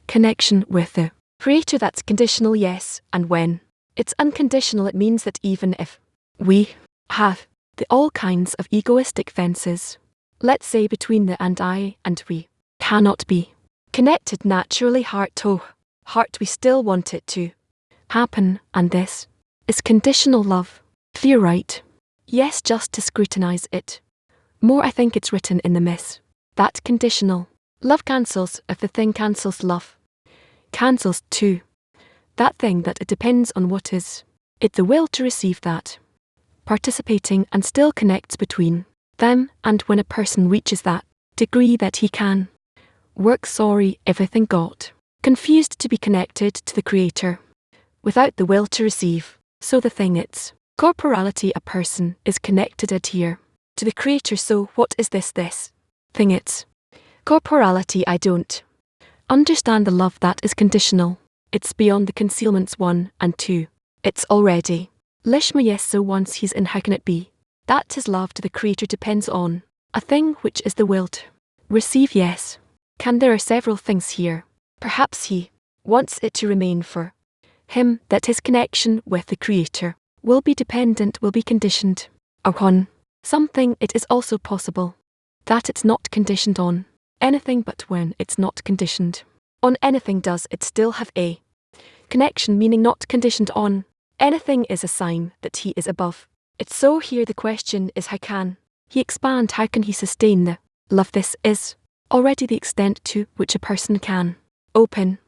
connection with the Creator. That's conditional, yes, and when it's unconditional, it means that even if we have all kinds of egoistic fences Let's say between the and I and we cannot be connected naturally heart to heart, we still want it to happen, and this is conditional love. Fear right? Yes, just to scrutinize it more, I think it's written in the miss. That conditional love cancels if the thing cancels love. Cancels too. That thing that it depends on what is it the will to receive that. Participating and still connects between them, and when a person reaches that degree that he can work everything got confused to be connected to the Creator without the will to receive. So the thing it's corporality, a person is connected here to the Creator. So what is this thing it's corporality? I don't understand the love that is conditional. It's beyond the concealments 1 and 2. It's already Lishma, yes, so once he's in, how can it be that his love to the Creator depends on a thing which is the will to receive? Yes. Can there are several things here. Perhaps he wants it to remain for him that his connection with the Creator will be dependent, will be conditioned upon something. It is also possible that it's not conditioned on anything, but when it's not conditioned on anything, does it still have a connection, meaning not conditioned on anything is a sign that he is above it. So here the question is, how can he expand? How can he sustain the love? This is already the extent to which a person can open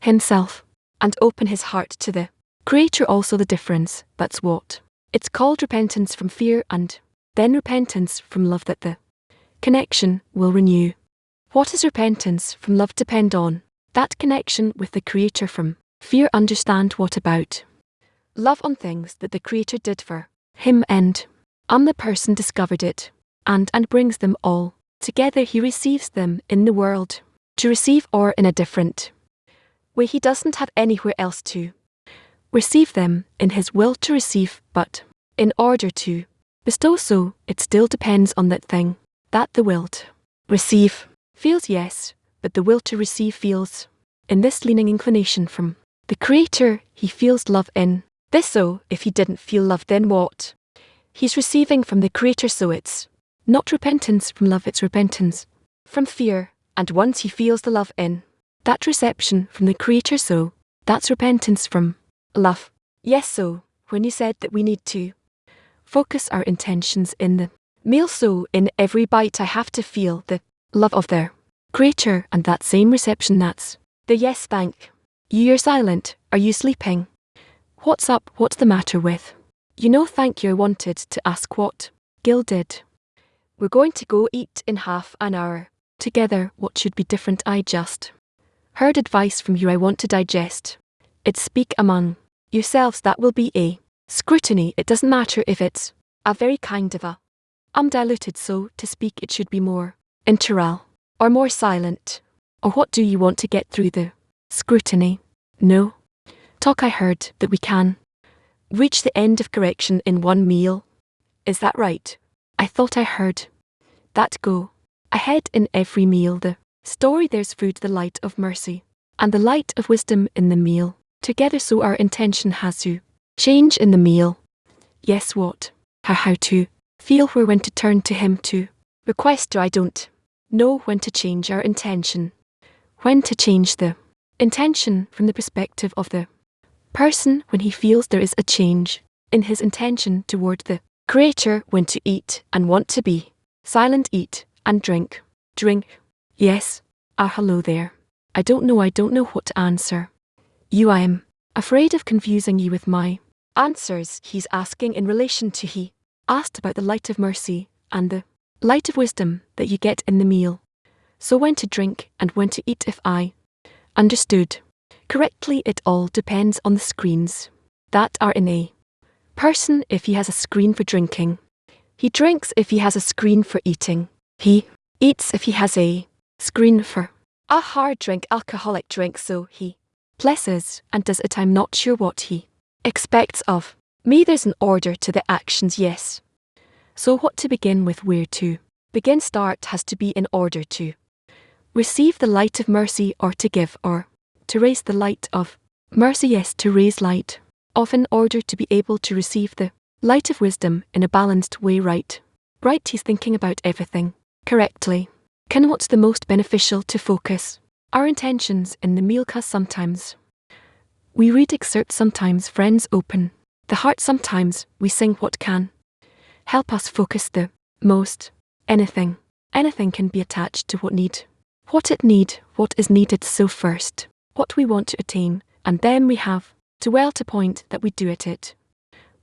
himself and open his heart to the Creator. Also the difference, that's what it's called repentance from fear, and then repentance from love, that the connection will renew. What is repentance from love depend on? That connection with the Creator. From fear, understand what about love on things that the Creator did for him, and the person discovered it and brings them all together. He receives them in the world to receive, or in a different way, he doesn't have anywhere else to receive them in his will to receive, but in order to bestow. So it still depends on that thing that the will to receive feels, yes, but the will to receive feels in this leaning inclination from the Creator. He feels love in this. So if he didn't feel love, then what? He's receiving from the Creator. So it's not repentance from love, it's repentance from fear. And once he feels the love in that reception from the Creator, so that's repentance from love. Yes, so when you said that we need to focus our intentions in the meal, so in every bite I have to feel the love of their Creator, and that same reception, that's the yes. Thank you. You're silent. Are you sleeping? What's up? What's the matter with you? No, thank you. I wanted to ask what Gil did. We're going to go eat in half an hour together. What should be different? I just heard advice from you. I want to digest it. Speak among yourselves. That will be a scrutiny. It doesn't matter if it's a very kind of a diluted, so to speak. It should be more interal or more silent. Or what do you want to get through the scrutiny? No talk. I heard that we can reach the end of correction in one meal. Is that right? I thought I heard that go ahead in every meal. The story, there's food, the light of mercy and the light of wisdom in the meal together. So our intention has to change in the meal. Yes, what? How to feel, where, when to turn to him to request. I don't know when to change our intention. When to change the intention from the perspective of the person when he feels there is a change in his intention toward the Creator. When to eat and want to be silent, eat and drink. Drink. Yes. Hello there. I don't know what to answer you. I am afraid of confusing you with my answers. He's asking in relation to, he asked about the light of mercy and the light of wisdom that you get in the meal. So when to drink and when to eat, if I understood correctly, it all depends on the screens that are in a person. If he has a screen for drinking, he drinks. If he has a screen for eating, he eats. If he has a screen for a hard drink, alcoholic drink, so he blesses and does it. I'm not sure what he expects of me. There's an order to the actions, yes. So what to begin with, where to begin? Start has to be in order to receive the light of mercy, or to give, or to raise the light of mercy. Yes, to raise light of in order to be able to receive the light of wisdom in a balanced way. Right. He's thinking about everything correctly. Can what's the most beneficial to focus our intentions in the meal, 'cause sometimes we read excerpts, sometimes friends open the heart, sometimes we sing what can help us focus the most. Anything can be attached to what is needed. So first, what we want to attain, and then we have to to point that we do it. It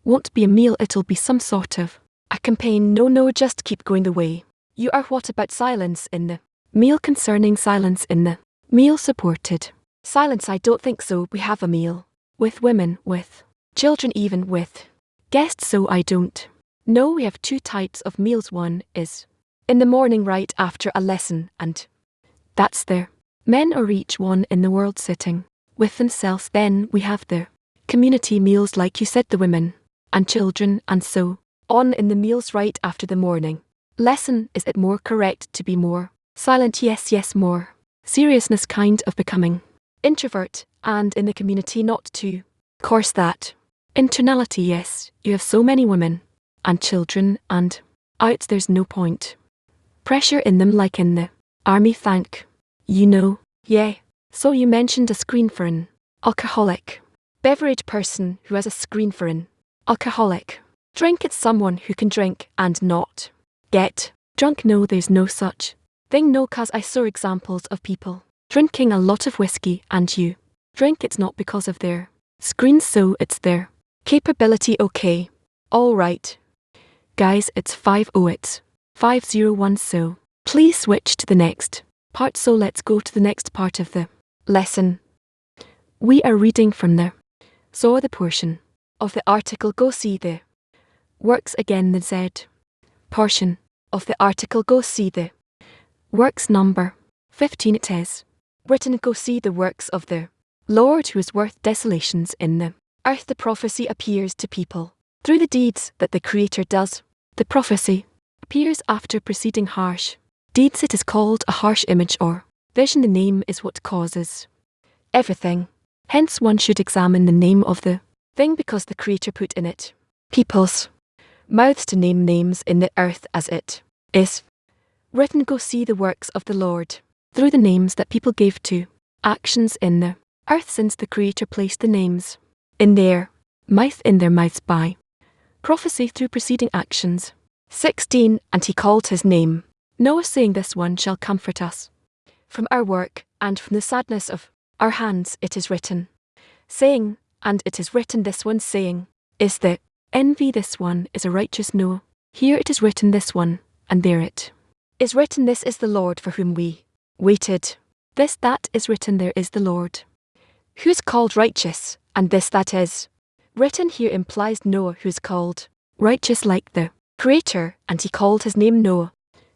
won't be a meal, it'll be some sort of a campaign. No, just keep going the way you are. What about silence in the meal? Concerning silence in the meal, supported silence, I don't think so. We have a meal with women, with children, even with guests, so I don't know. We have two types of meals. One is in the morning right after a lesson, and that's the men, or each one in the world sitting with themselves. Then we have the community meals, like you said, the women and children and so on in the meals right after the morning lesson. Is it more correct to be more silent? Yes, more seriousness, kind of becoming introvert, and in the community not to course that internality. Yes, you have so many women and children and out, there's no point pressure in them like in the army, thank you know. Yeah, so you mentioned a screen for an alcoholic beverage person who has a screen for an alcoholic drink. It's someone who can drink and not get drunk. No, there's no such thing. No, 'cause I saw examples of people drinking a lot of whiskey and you drink. It's not because of their screen, so it's their capability. Okay, alright guys, it's 5:00, it's 5:01, so please switch to the next part. So let's go to the next part of the lesson. We are reading from the portion of the article. Go see the works again, the Z portion of the article. Go see the works number 15. It is written, go see the works of the Lord, who is worth desolations in the earth. The prophecy appears to people through the deeds that the Creator does. The prophecy appears after preceding harsh deeds. It is called a harsh image or vision. The name is what causes everything. Hence one should examine the name of the thing, because the Creator put in it people's mouths to name names in the earth, as it is written. Go see the works of the Lord through the names that people gave to actions in the earth, since the Creator placed the names in their mouths by prophecy through preceding actions. 16. And he called his name Noah, saying, this one shall comfort us from our work and from the sadness of our hands. It is written, saying, and it is written, this one saying is the envy. This one is a righteous Noah. Here it is written, this one, and there it is written, this is the Lord for whom we waited. This that is written, there is the Lord who is called righteous, and this that is written here implies Noah, who is called righteous like the Creator, and he called his name Noah.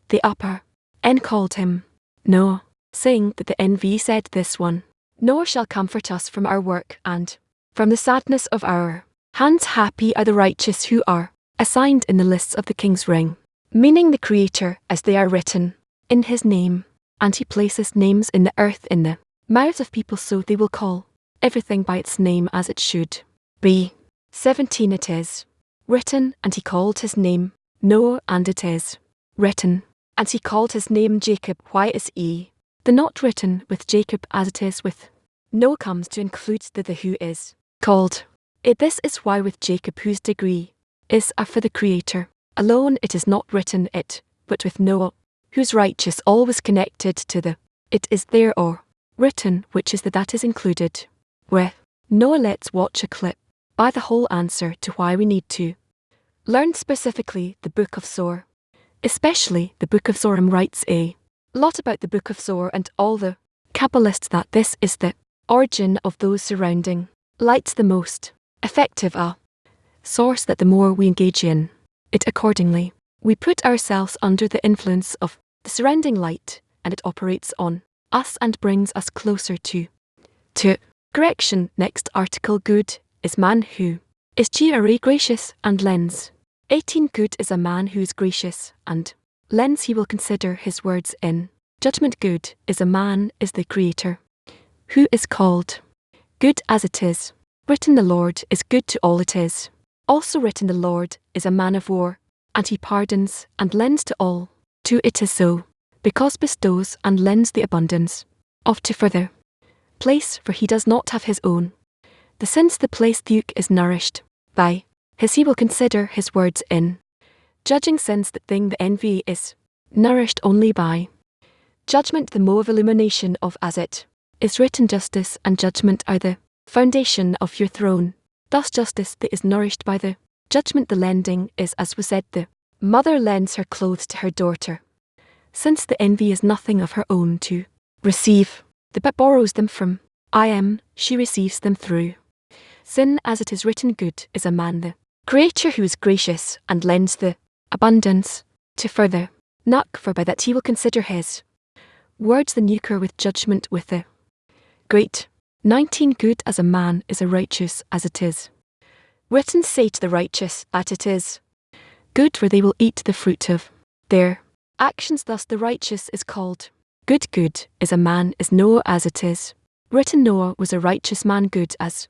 The upper N called him Noah, saying that the NV said, this one, Noah, shall comfort us from our work and from the sadness of our hands. Happy are the righteous who are assigned in the lists of the king's ring, meaning the Creator, as they are written in his name. And he places names in the earth in the mouths of people, so they will call everything by its name as it should be. 17. It is written, and he called his name Noah, and it is written, and he called his name Jacob. Why is the not written with Jacob as it is with Noah comes to include the who is called it? This is why with Jacob, whose degree is a for the Creator alone, it is not written it, but with Noah, whose righteous always connected to the it is there, or written, which is the that is included with Noah. Let's watch a clip by the whole answer to why we need to learn specifically the Book of Zohar, especially the Book of Zohar. Writes a lot about the Book of Zohar and all the Kabbalists that this is the origin of those surrounding lights, the most effective a source, that the more we engage in it accordingly, we put ourselves under the influence of the surrounding light, and it operates on us and brings us closer to correction. Next article. Good is man who is gracious and lends. 18. Good is a man who is gracious and lends. He will consider his words in judgment. Good is a man is the Creator, who is called good, as it is written, the Lord is good to all. It is also written, the Lord is a man of war, and he pardons and lends to all. 2 It is so, because bestows and lends the abundance of to further place, for he does not have his own. The since the place Duke is nourished by his, he will consider his words in judging, since that thing the envy is nourished only by judgment, the mo of illumination of as it is written, justice and judgment are the foundation of your throne. Thus justice that is nourished by the judgment, the lending is, as was said, the mother lends her clothes to her daughter, since the envy is nothing of her own to receive, the but borrows them from she receives them through sin, as it is written, good is a man the creature who is gracious and lends the abundance to further knock, for by that he will consider his words, the nuker with judgment with the great. 19 Good as a man is a righteous as it is written, say to the righteous that it is good, for they will eat the fruit of their actions. Thus the righteous is called good. Good is a man is Noah as it is written, Noah was a righteous man. Good as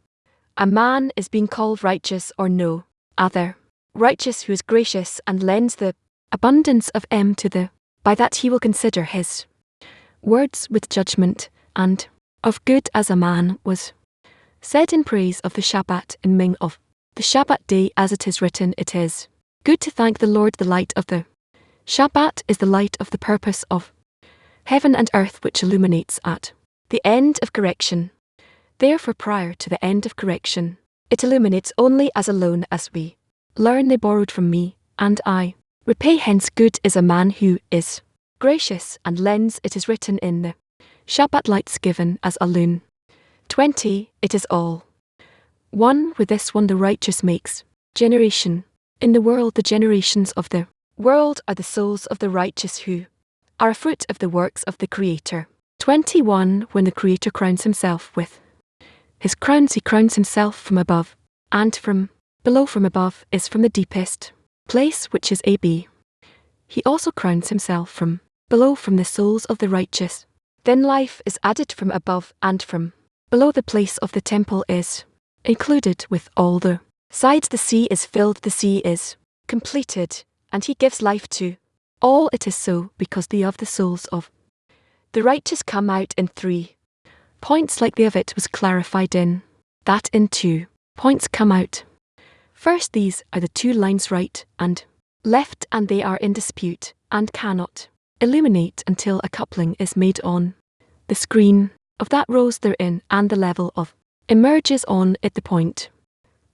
a man is being called righteous, or no other righteous, who is gracious and lends the abundance of to the, by that he will consider his words with judgment, and of good as a man was said in praise of the Shabbat in Ming of the Shabbat day, as it is written, it is good to thank the Lord. The light of the Shabbat is the light of the purpose of heaven and earth, which illuminates at the end of correction. Therefore prior to the end of correction, it illuminates only as alone as we learn they borrowed from me, and I repay. Hence good is a man who is gracious and lends, it is written in the Shabbat, lights given as alone. 20 It is all one with this one the righteous makes generation in the world. The generations of the world are the souls of the righteous, who are a fruit of the works of the Creator. 21 When the Creator crowns himself with his crowns, he crowns himself from above, and from below. From above is from the deepest place, which is AB. He also crowns himself from below, from the souls of the righteous. Then life is added from above and from below. The place of the temple is included with all the sides. The sea is filled, the sea is completed, and he gives life to all. It is so, because the of the souls of the righteous come out in 3 points, like the of it was clarified in that in 2 points come out. First, these are the 2 lines right and left, and they are in dispute and cannot illuminate until a coupling is made on the screen of that rose therein, and the level of emerges on it, the point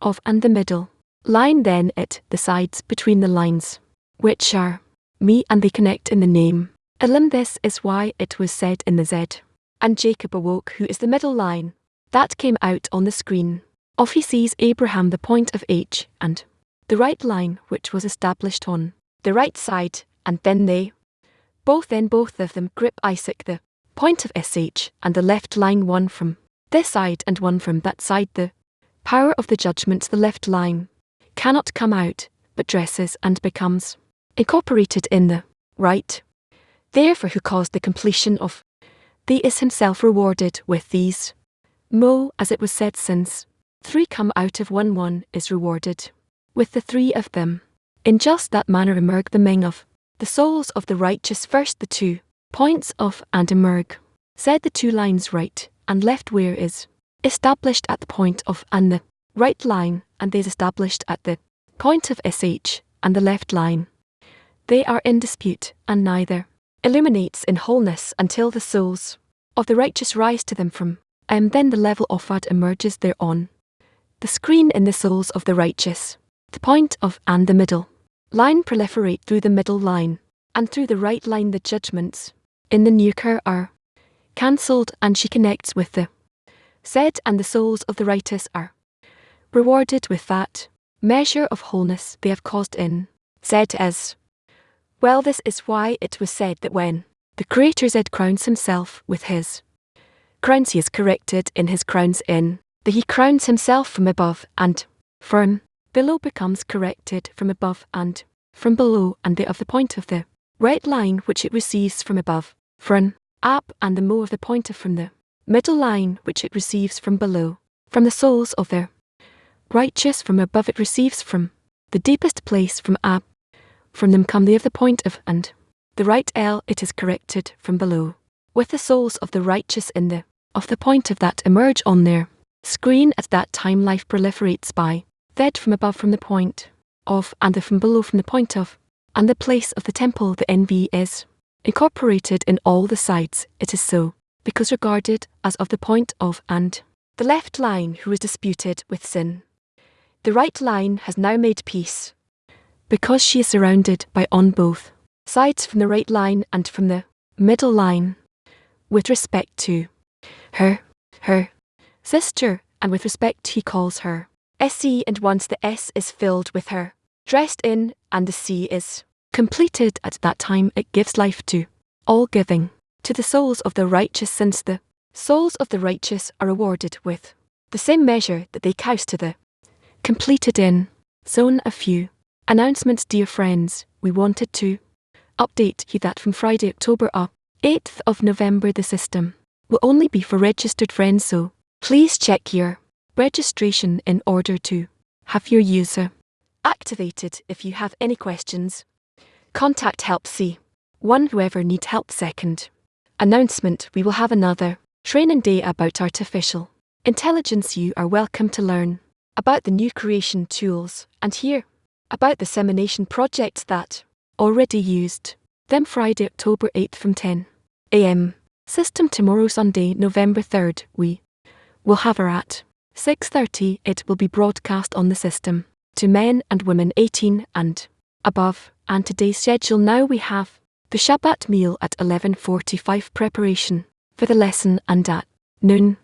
of and the middle line, then it the sides between the lines, which are me, and they connect in the name Elim. This is why it was said in the Z. And Jacob awoke, who is the middle line that came out on the screen of he sees Abraham, the point of H, and the right line which was established on the right side, and then they both of them grip Isaac, the point of SH, and the left line, one from this side and one from that side. The power of the judgment, the left line, cannot come out, but dresses and becomes incorporated in the right. Therefore who caused the completion of thee is himself rewarded with these. Mo, as it was said, since 3 come out of 1, 1 is rewarded with the 3 of them. In just that manner emerge the Ming of the souls of the righteous. First the 2 points of and emerge, said the 2 lines right and left, where is established at the point of and the right line, and they is established at the point of SH and the left line. They are in dispute, and neither illuminates in wholeness until the souls of the righteous rise to them from then the level of ad emerges thereon the screen in the souls of the righteous. The point of and the middle line proliferate through the middle line, and through the right line the judgments in the nuker are cancelled, and she connects with the said, and the souls of the righteous are rewarded with that measure of wholeness they have caused in said as well. This is why it was said that when the Creator Z crowns himself with his crowns, he is corrected in his crowns in the he crowns himself from above, and from below becomes corrected from above and from below, and the of the point of the right line which it receives from above, from up, and the mo of the point of from the middle line which it receives from below, from the souls of the righteous. From above it receives from the deepest place, from up. From them come the of the point of and The right L it is corrected from below, with the souls of the righteous in the point of that emerge on their screen at that time life proliferates by, fed from above from the point of, and the from below from the point of, and the place of the temple the NV is incorporated in all the sides, it is so, because regarded as of the point of and the left line who is disputed with sin. The right line has now made peace, because she is surrounded by on both sides from the right line and from the middle line, with respect to her sister, and with respect he calls her SE, and once the S is filled with her, dressed in, and the C is completed at that time, it gives life to all giving, to the souls of the righteous, since the souls of the righteous are rewarded with the same measure that they couse to the completed in. Zone a few announcements, dear friends. We wanted to update you that from Friday, October 8th of November, the system will only be for registered friends, so please check your registration in order to have your user activated. If you have any questions, contact help C1. Whoever need help. Second announcement, we will have another training day about artificial intelligence. You are welcome to learn about the new creation tools and hear about the dissemination projects that already used them. Friday, October 8th from 10 a.m. System. Tomorrow, Sunday, November 3rd, we will have her at 6:30. It will be broadcast on the system to men and women 18 and above. And today's schedule, now we have the Shabbat meal at 11:45, preparation for the lesson, and at noon